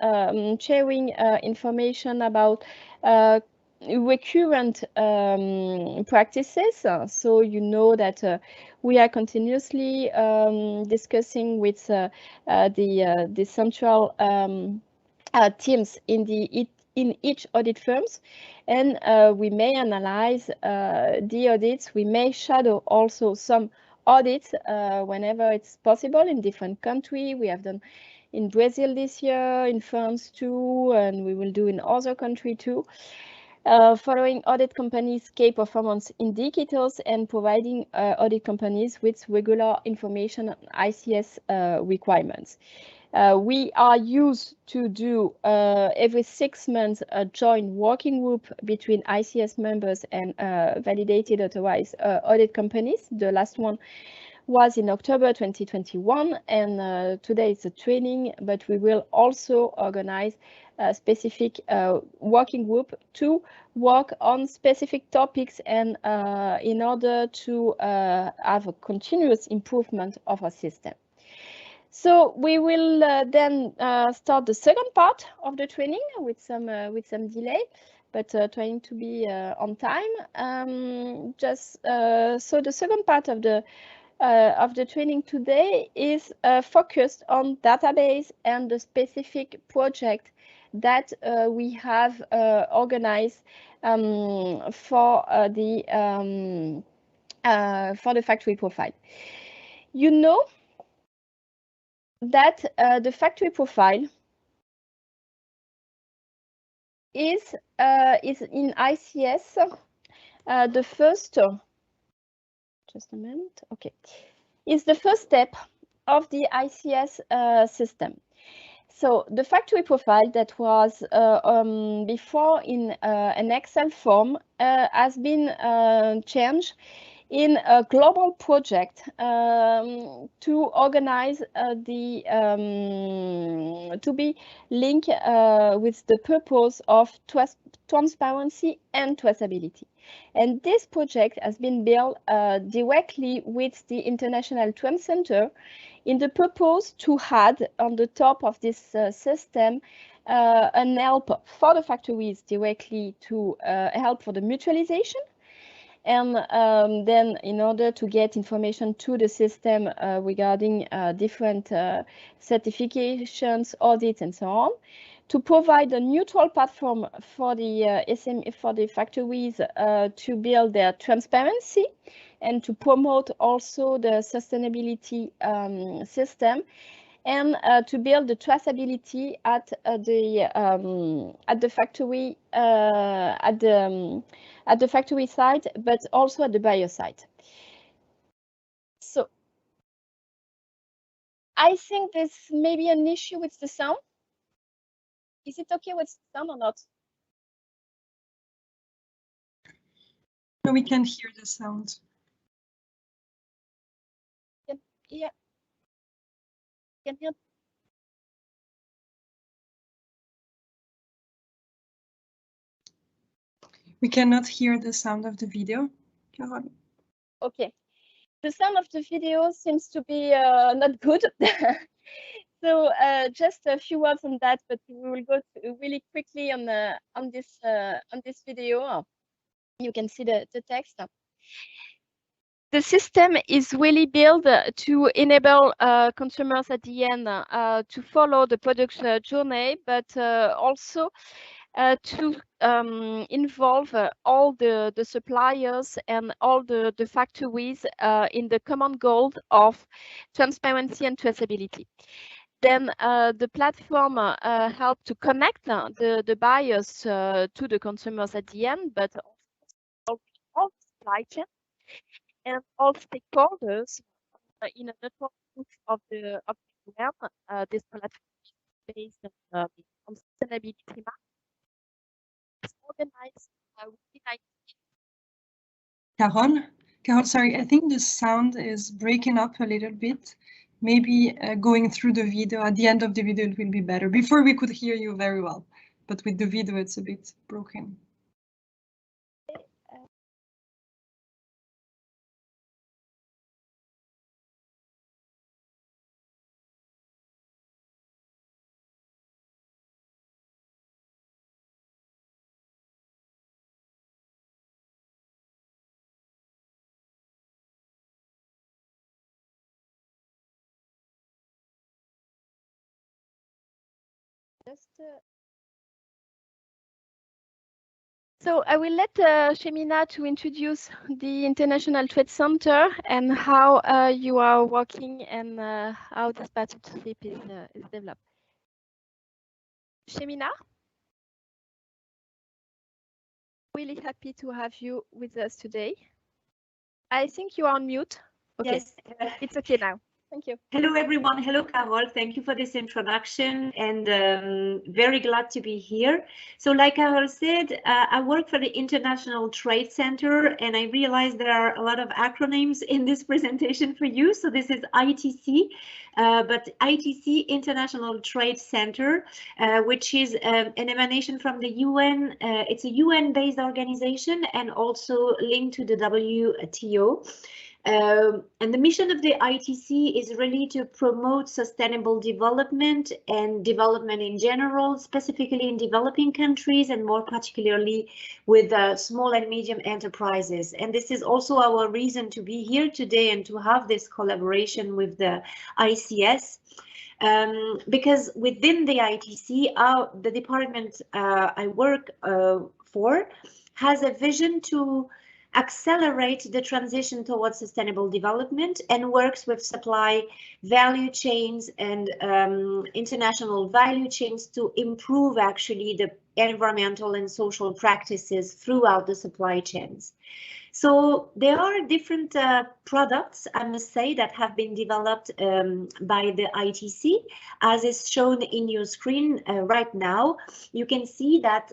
sharing information about recurrent practices. So you know that we are continuously discussing with the central teams in each audit firms, and we may analyze the audits. We may shadow also some audits whenever it's possible in different countries. We have done in Brazil this year, in France too, and we will do in other countries too. Following audit companies' key performance indicators and providing audit companies with regular information on ICS requirements. We are used to do every 6 months a joint working group between ICS members and validated authorized audit companies. The last one was in October 2021, and today it's a training, but we will also organize a specific working group to work on specific topics and in order to have a continuous improvement of our system. So we will then start the second part of the training with some delay, but trying to be on time. So the second part of the training today is focused on database and the specific project that we have organized for the factory profile. You know that the factory profile is in ICS the first. Just a minute. Okay, is the first step of the ICS system. So the factory profile that was before in an Excel form has been changed in a global project to organize to be linked with the purpose of transparency and traceability. And this project has been built directly with the International Trade Center in the purpose to add on the top of this system an help for the factories directly to help for the mutualization. And then in order to get information to the system regarding different certifications, audits, and so on, to provide a neutral platform for the factories to build their transparency and to promote also the sustainability system, and to build the traceability at the factory at the factory side, but also at the buyer side. So I think there's maybe an issue with the sound. Is it okay with the sound or not? No, we can't hear the sound. Yeah. Can hear. We cannot hear the sound of the video, Carole. Okay. The sound of the video seems to be not good. So just a few words on that, but we will go really quickly on this video. You can see the text. The system is really built to enable consumers at the end to follow the product journey, but also to involve all the suppliers and all the factories in the common goal of transparency and traceability. Then the platform help to connect the buyers to the consumers at the end, but also all supply chain and all stakeholders in a network of the web. This platform is based on sustainability. It's organized within Carole, sorry, I think the sound is breaking up a little bit. Maybe going through the video, at the end of the video it will be better. Before we could hear you very well, but with the video it's a bit broken. So I will let Shemina to introduce the International Trade Center and how you are working and how this partnership is developed. Shemina, really happy to have you with us today. I think you are on mute. Okay. Yes. It's okay now. Thank you. Hello, everyone. Hello, Carole. Thank you for this introduction, and very glad to be here. So like Carole said, I work for the International Trade Center, and I realize there are a lot of acronyms in this presentation for you. So this is ITC, but ITC, International Trade Center, which is an emanation from the UN. It's a UN-based organization and also linked to the WTO. And the mission of the ITC is really to promote sustainable development and development in general, specifically in developing countries and more particularly with small and medium enterprises. And this is also our reason to be here today and to have this collaboration with the ICS. Because within the ITC, the department I work for has a vision to accelerate the transition towards sustainable development and works with supply value chains and international value chains to improve actually the environmental and social practices throughout the supply chains. So there are different products, I must say, that have been developed by the ITC, as is shown in your screen right now. You can see that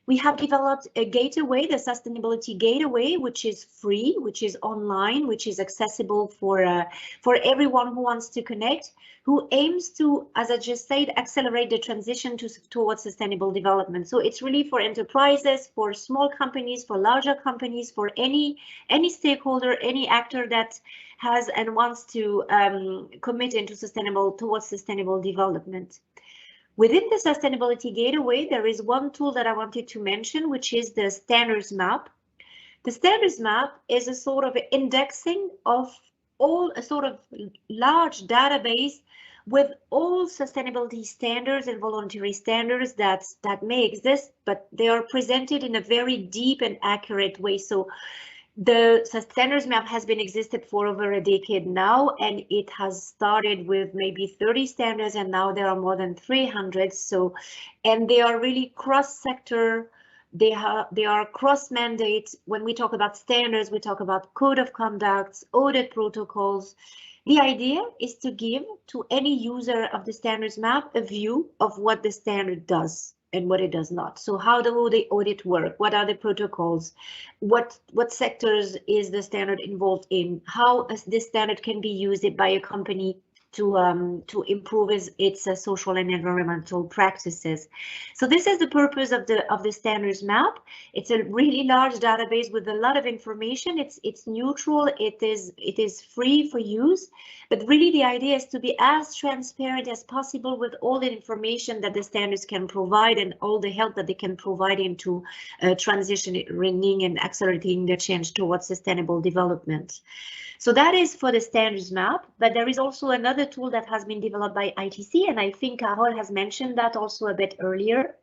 we have developed a gateway, the Sustainability Gateway, which is free, which is online, which is accessible for everyone who wants to connect, who aims to, as I just said, accelerate the transition towards sustainable development. So it's really for enterprises, for small companies, for larger companies, for any stakeholder, any actor that has and wants to commit towards sustainable development. Within the Sustainability Gateway, there is one tool that I wanted to mention, which is the Standards Map. The Standards Map is a sort of indexing of a sort of large database with all sustainability standards and voluntary standards that may exist, but they are presented in a very deep and accurate way. So the Standards Map has been existed for over a decade now, and it has started with maybe 30 standards, and now there are more than 300. So, and they are really cross-sector. They are cross-mandate. When we talk about standards, we talk about code of conduct, audit protocols. The idea is to give to any user of the Standards Map a view of what the standard does and what it does not. So how do the audit work? What are the protocols? What sectors is the standard involved in? How this standard can be used by a company to improve its social and environmental practices. So this is the purpose of the Standards Map. It's a really large database with a lot of information. It's neutral. It is free for use, but really the idea is to be as transparent as possible with all the information that the standards can provide and all the help that they can provide into transitioning and accelerating the change towards sustainable development. So that is for the Standards Map, but there is also another tool that has been developed by ITC, and I think Carol has mentioned that also a bit earlier,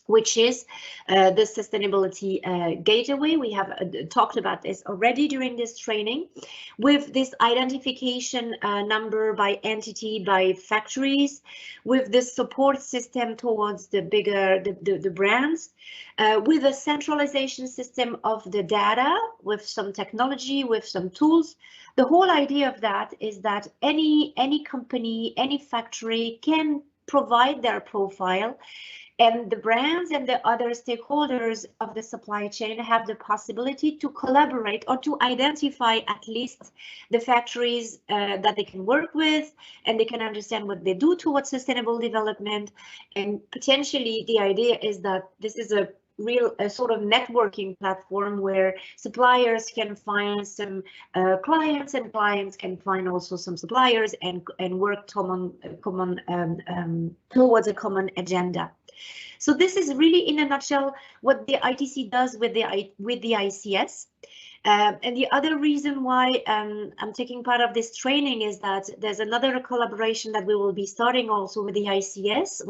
which is the Sustainability Gateway. We have talked about this already during this training, with this identification number by entity, by factories, with this support system towards the bigger, the brands, with a centralization system of the data, with some technology, with some tools. The whole idea of that is that any company, any factory can provide their profile, and the brands and the other stakeholders of the supply chain have the possibility to collaborate or to identify at least the factories that they can work with, and they can understand what they do towards sustainable development. And potentially the idea is that this is a sort of networking platform where suppliers can find some clients, and clients can find also some suppliers, and work towards a common agenda. So this is really, in a nutshell, what the ITC does with the ICS. And the other reason why I'm taking part of this training is that there's another collaboration that we will be starting also with the ICS.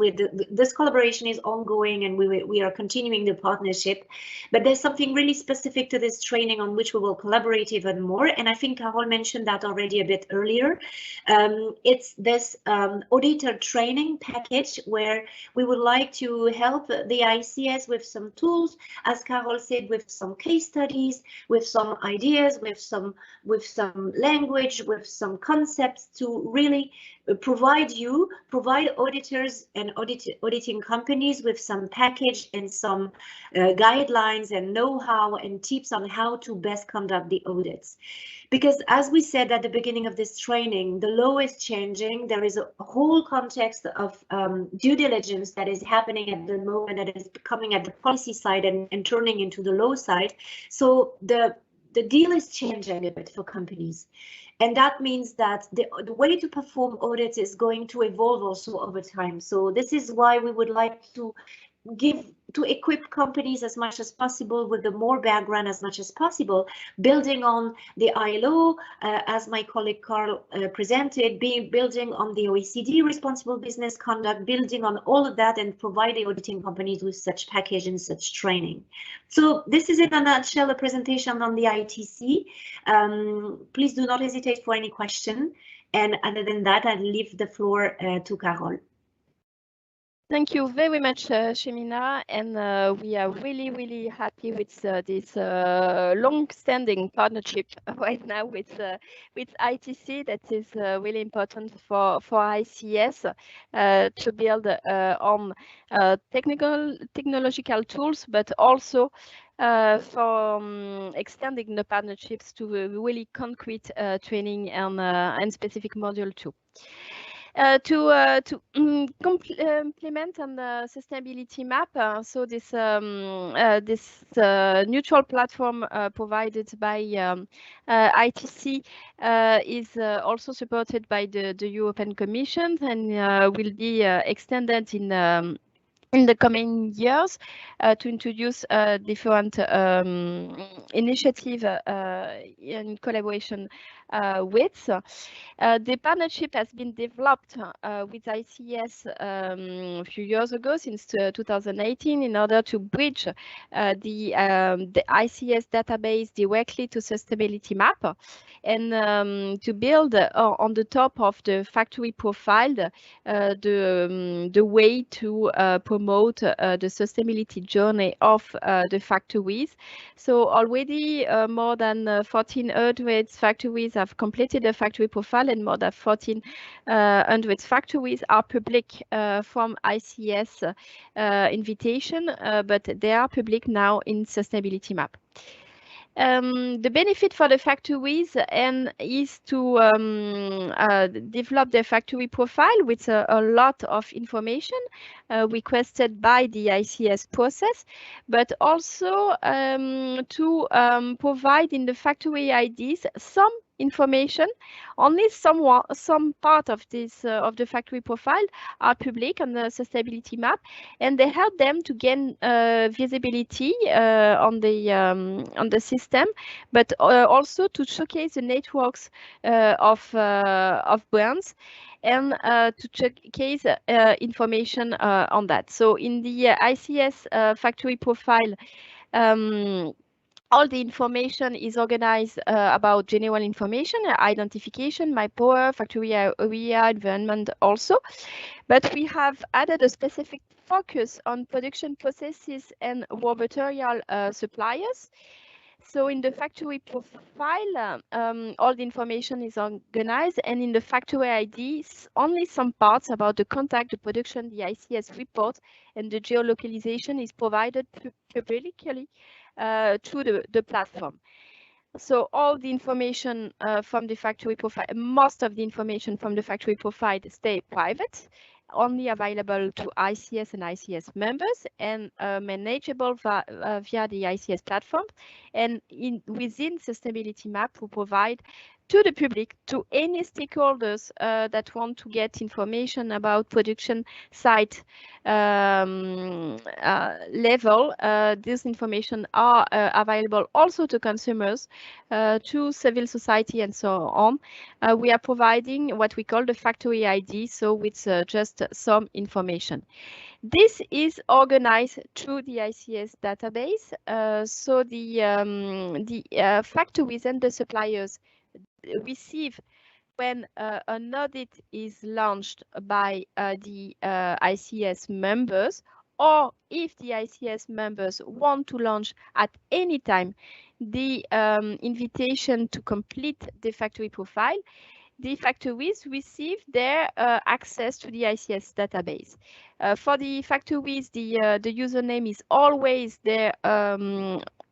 This collaboration is ongoing, and we are continuing the partnership. But there's something really specific to this training on which we will collaborate even more. And I think Carol mentioned that already a bit earlier. It's this auditor training package where we would like to help the ICS with some tools, as Carol said, with some case studies, with some ideas, with some language, with some concepts to really provide auditors and auditing companies with some package and some guidelines and know-how and tips on how to best conduct the audits. Because as we said at the beginning of this training, the law is changing. There is a whole context of due diligence that is happening at the moment, that is coming at the policy side and turning into the law side. So the deal is changing a bit for companies. And that means that the way to perform audits is going to evolve also over time. So this is why we would like to equip companies as much as possible with the more background as much as possible, building on the ILO, as my colleague Carl presented, building on the OECD responsible business conduct, building on all of that and providing auditing companies with such package and such training. So this is in a nutshell a presentation on the ITC. Please do not hesitate for any question. And other than that, I'll leave the floor to Carol. Thank you very much, Shemina, and we are really happy with this long-standing partnership right now with ITC. That is really important for ICS to build on technological tools, but also for extending the partnerships to really concrete training and specific module too. To implement on the sustainability map, so this neutral platform provided by ITC is also supported by the European Commission and will be extended in the coming years to introduce different initiatives in collaboration with. The partnership has been developed with ICS a few years ago, since 2018, in order to bridge the ICS database directly to sustainability map, and to build on the top of the factory profile the way to promote the sustainability journey of the factories. So already more than 1,400 factories have completed the factory profile, and more than 1,400 factories are public from ICS invitation, but they are public now in sustainability map. The benefit for the factories is to develop their factory profile with a lot of information requested by the ICS process, but also to provide in the factory IDs some information. Only some part of this of the factory profile are public on the sustainability map, and they help them to gain visibility on the system, but also to showcase the networks of brands, and to showcase information on that. So in the ICS factory profile, all the information is organized about general information, identification, my power, factory area, environment also. But we have added a specific focus on production processes and raw material suppliers. So in the factory profile, all the information is organized, and in the factory IDs, only some parts about the contact, the production, the ICS report, and the geolocalization is provided publicly through the platform. So all the information from the factory profile, most of the information from the factory profile stay private, only available to ICS and ICS members, and manageable via the ICS platform. And within Sustainability Map, we provide to the public, to any stakeholders that want to get information about production site level. This information are available also to consumers, to civil society, and so on. We are providing what we call the factory ID, so with just some information. This is organized through the ICS database, so the factories and the suppliers receive, when an audit is launched by the ICS members, or if the ICS members want to launch at any time the invitation to complete the factory profile, the factories receive their access to the ICS database. For the factories, the username is always their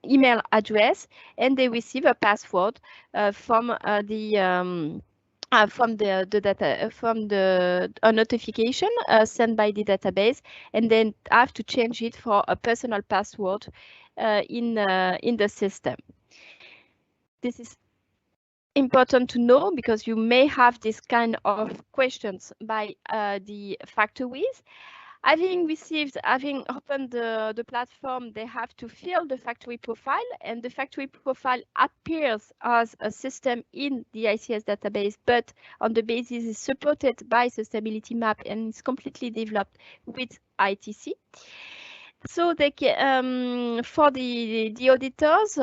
email address, and they receive a password from a notification sent by the database, and then have to change it for a personal password in the system. This is important to know, because you may have this kind of questions by the factories. Having opened the platform, they have to fill the factory profile, and the factory profile appears as a system in the ICS database, but on the basis is supported by the stability map and is completely developed with ITC. So they can, for the auditors,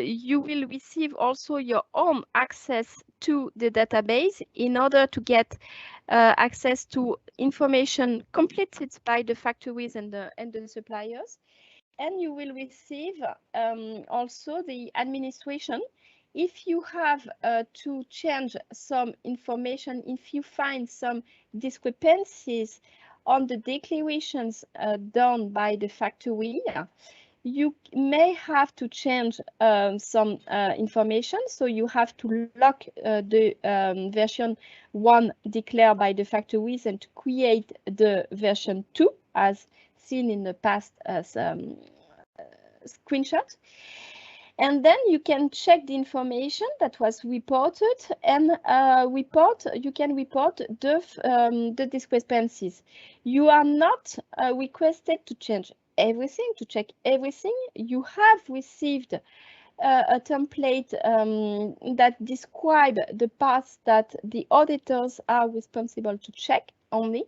you will receive also your own access to the database in order to get access to information completed by the factories and the suppliers. And you will receive also the administration. If you have to change some information, if you find some discrepancies on the declarations done by the factory, you may have to change some information. So you have to lock the version 1 declared by the factories and to create the version 2 as seen in the past screenshot. And then you can check the information that was reported and you can report the discrepancies. You are not requested to change everything, to check everything. You have received a template that describe the parts that the auditors are responsible to check only.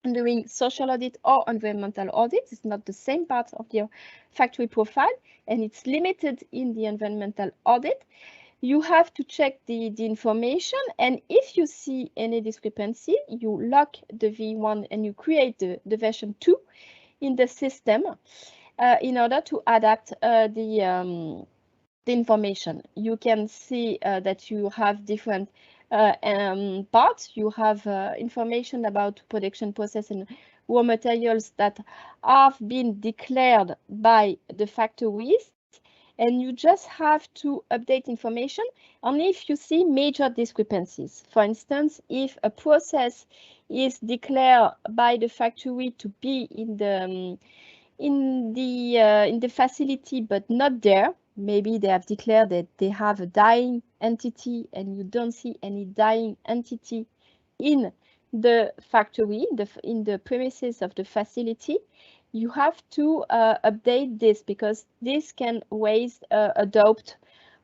Doing social audit or environmental audit is not the same part of your factory profile, and it's limited in the environmental audit. You have to check the information, and if you see any discrepancy, you lock the V1 and you create the version 2 in the system in order to adapt the information. You can see that you have different parts. You have information about production process and raw materials that have been declared by the factories, and you just have to update information only if you see major discrepancies. For instance, if a process is declared by the factory to be in the facility but not there, maybe they have declared that they have a dying entity and you don't see any dying entity in the factory, in the premises of the facility, you have to update this, because this can raise a doubt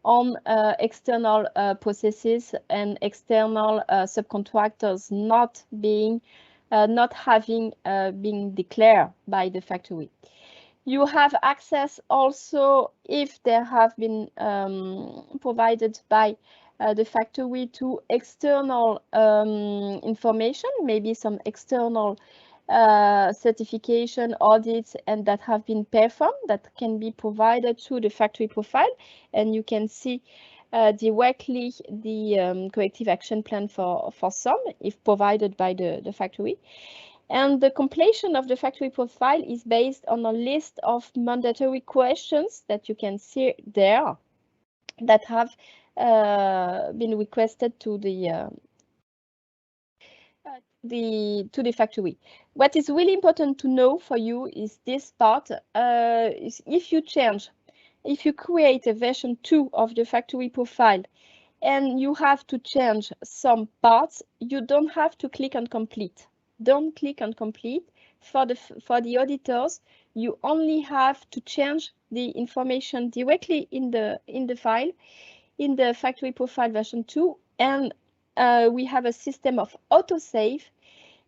on external processes and external subcontractors not having been declared by the factory. You have access also, if there have been provided by the factory, to external information, maybe some external certification audits and that have been performed that can be provided through the factory profile, and you can see directly the corrective action plan for some if provided by the factory. And the completion of the factory profile is based on a list of mandatory questions that you can see there that have been requested to the factory. What is really important to know for you is this part. Is if you create a version 2 of the factory profile and you have to change some parts, you don't have to click on complete. Don't click on complete. For the auditors, you only have to change the information directly in the file, in the factory profile version 2, and we have a system of autosave,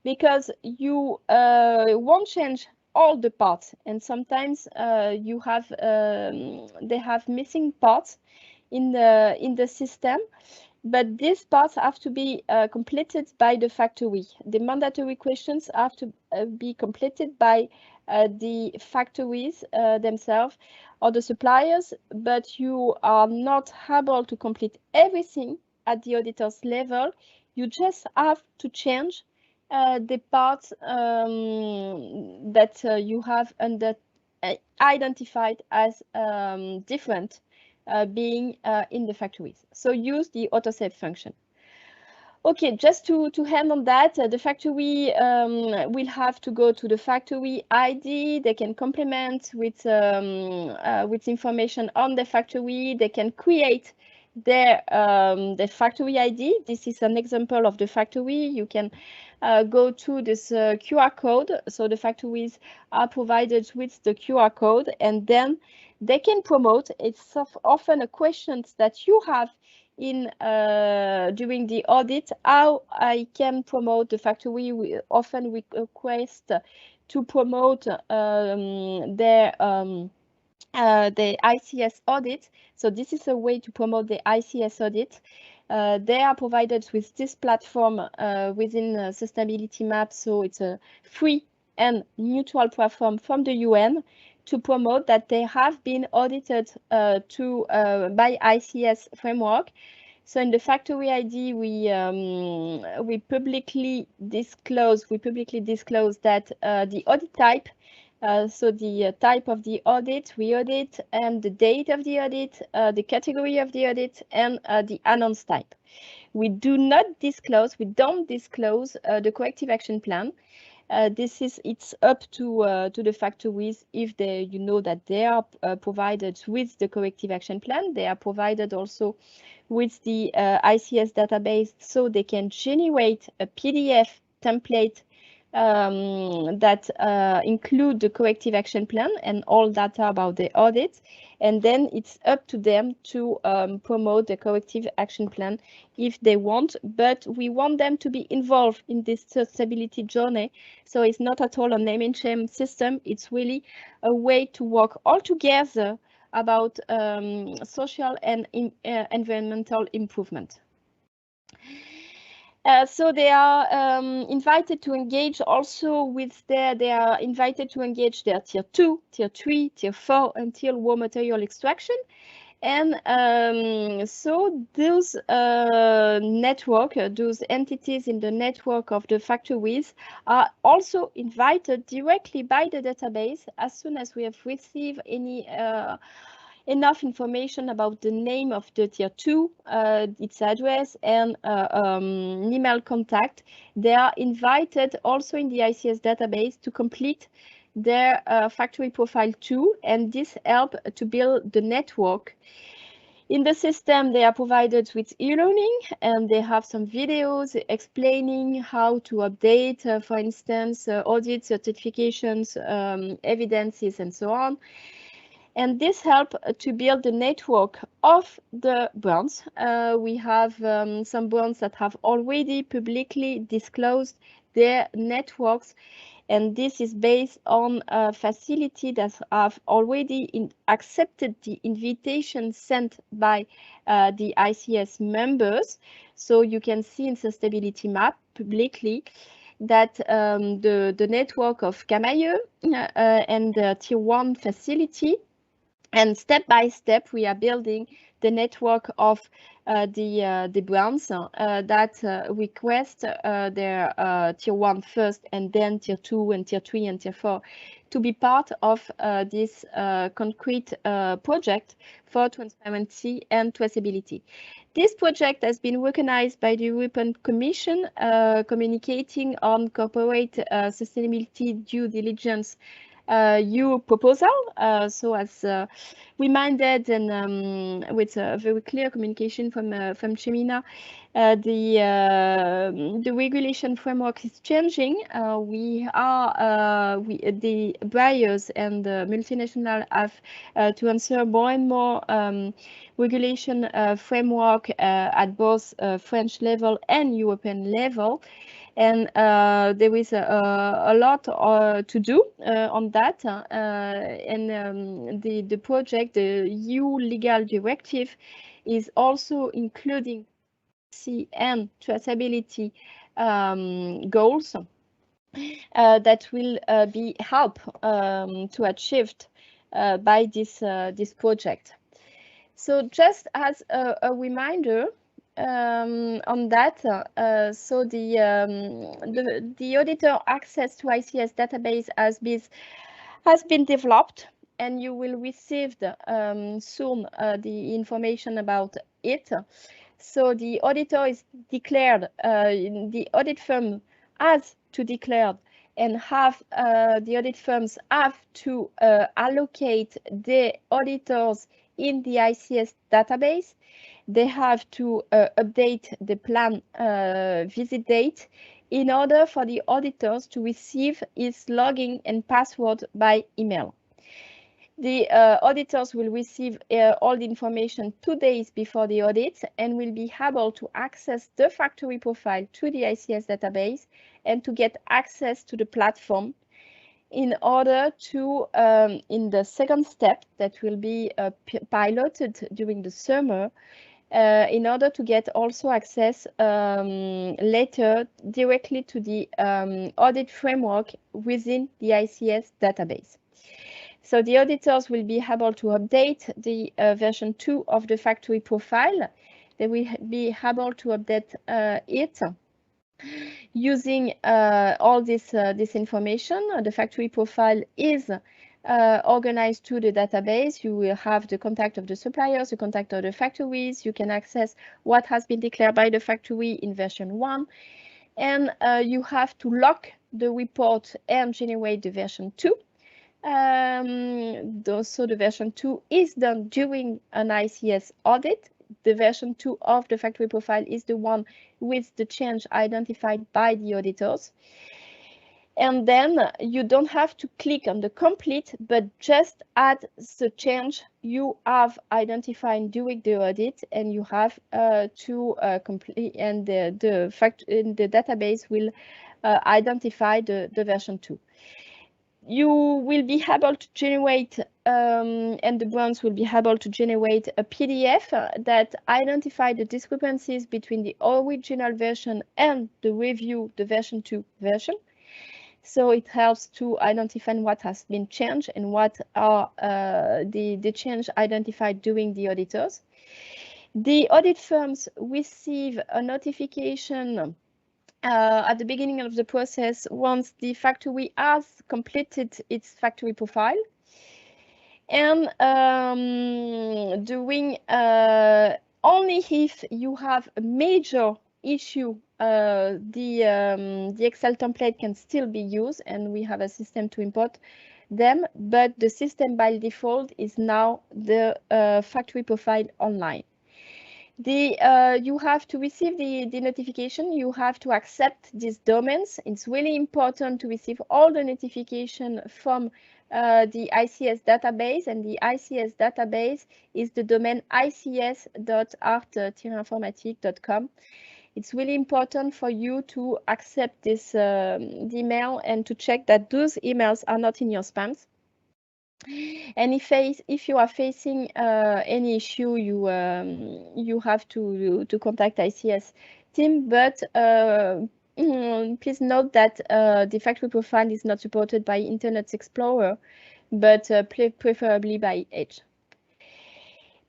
because you won't change all the parts, and sometimes they have missing parts in the system. But these parts have to be completed by the factory. The mandatory questions have to be completed by the factories themselves or the suppliers, but you are not able to complete everything at the auditor's level. You just have to change the parts that you have identified as different being in the factories. So use the autosave function. Okay, just to hand on that, the factory will have to go to the factory ID. They can complement with information on the factory. They can create the factory ID. This is an example of the factory. You can go to this QR code. So the factories are provided with the QR code, and then they can promote. It's often a question that you have in during the audit, how I can promote the factory. We often request to promote the ICS audit. So this is a way to promote the ICS audit. They are provided with this platform within Sustainability Map. So it's a free and neutral platform from the UN to promote that they have been audited by ICS framework. So in the factory ID, we publicly disclose that the audit type. So the type of the audit, re-audit, and the date of the audit, the category of the audit, and the announced type. We don't disclose the corrective action plan. It's up to the factories if they, that they are provided with the corrective action plan. They are provided also with the ICS database, so they can generate a PDF template that include the corrective action plan and all data about the audit, and then it's up to them to promote the corrective action plan if they want, but we want them to be involved in this sustainability journey. So it's not at all a name and shame system. It's really a way to work all together about social and environmental improvement. So they are invited to engage also with they are invited to engage their tier 2, tier 3, tier 4 until raw material extraction. And so those those entities in the network of the factories are also invited directly by the database as soon as we have received any enough information about the name of the tier 2, its address, and email contact. They are invited also in the ICS database to complete their factory profile too, and this helps to build the network. In the system, they are provided with e-learning, and they have some videos explaining how to update, for instance, audit certifications, evidences, and so on. And this helps to build the network of the brands. We have some brands that have already publicly disclosed their networks, and this is based on a facility that have already accepted the invitation sent by the ICS members. So you can see in Sustainability Map publicly that the network of Camailleux and the Tier 1 facility, and step by step we are building the network of the brands that request their Tier 1 first, and then Tier 2 and Tier 3 and Tier 4 to be part of this concrete project for transparency and traceability. This project has been recognized by the European Commission, communicating on corporate sustainability due diligence EU proposal. So as reminded, and with a very clear communication from Chemina, the regulation framework is changing. The buyers and the multinational have to answer more and more regulation framework at both French level and European level. And there is a lot to do on that, and the project, the EU legal directive, is also including and traceability goals that will be help to achieve by this project. So just as a reminder, on that, so the auditor access to ICS database has been developed, and you will receive soon the information about it. So the auditor is declared, the audit firm has to declare, and have the audit firms have to allocate the auditors in the ICS database. They have to update the plan visit date in order for the auditors to receive his login and password by email. The auditors will receive all the information 2 days before the audit and will be able to access the factory profile to the ICS database and to get access to the platform in order to, in the second step that will be piloted during the summer, in order to get also access later directly to the audit framework within the ICS database. So the auditors will be able to update the version 2 of the factory profile. They will be able to update it using all this information. The factory profile is organized to the database. You will have the contact of the suppliers, the contact of the factories. You can access what has been declared by the factory in version 1. And you have to lock the report and generate the version 2. So the version 2 is done during an ICS audit. The version 2 of the factory profile is the one with the change identified by the auditors. And then you don't have to click on the complete, but just add the change you have identified during the audit, and you have to complete, and the database will identify the version 2. You will be able to generate, and the brands will be able to generate a PDF that identifies the discrepancies between the original version and the review, the version 2 version. So it helps to identify what has been changed and what are the change identified during the auditors. The audit firms receive a notification at the beginning of the process once the factory has completed its factory profile. And doing only if you have a major issue, the Excel template can still be used, and we have a system to import them, but the system by default is now the factory profile online. You have to receive the notification. You have to accept these domains. It's really important to receive all the notification from the ICS database, and the ICS database is the domain ics.art-informatique.com. It's really important for you to accept this email and to check that those emails are not in your spams. And if you are facing any issue, you have to contact ICS team. But please note that the factory profile is not supported by Internet Explorer, but preferably by Edge.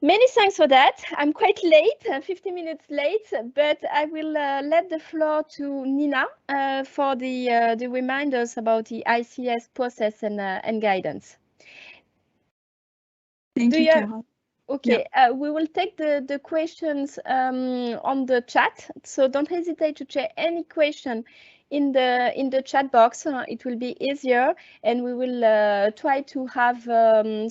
Many thanks for that. I'm quite late, 50 minutes late, but I will let the floor to Nina for the reminders about the ICS process and guidance. Thank you, Carol. Okay, yeah. We will take the questions on the chat, so don't hesitate to share any question in the chat box. It will be easier, and we will try to have some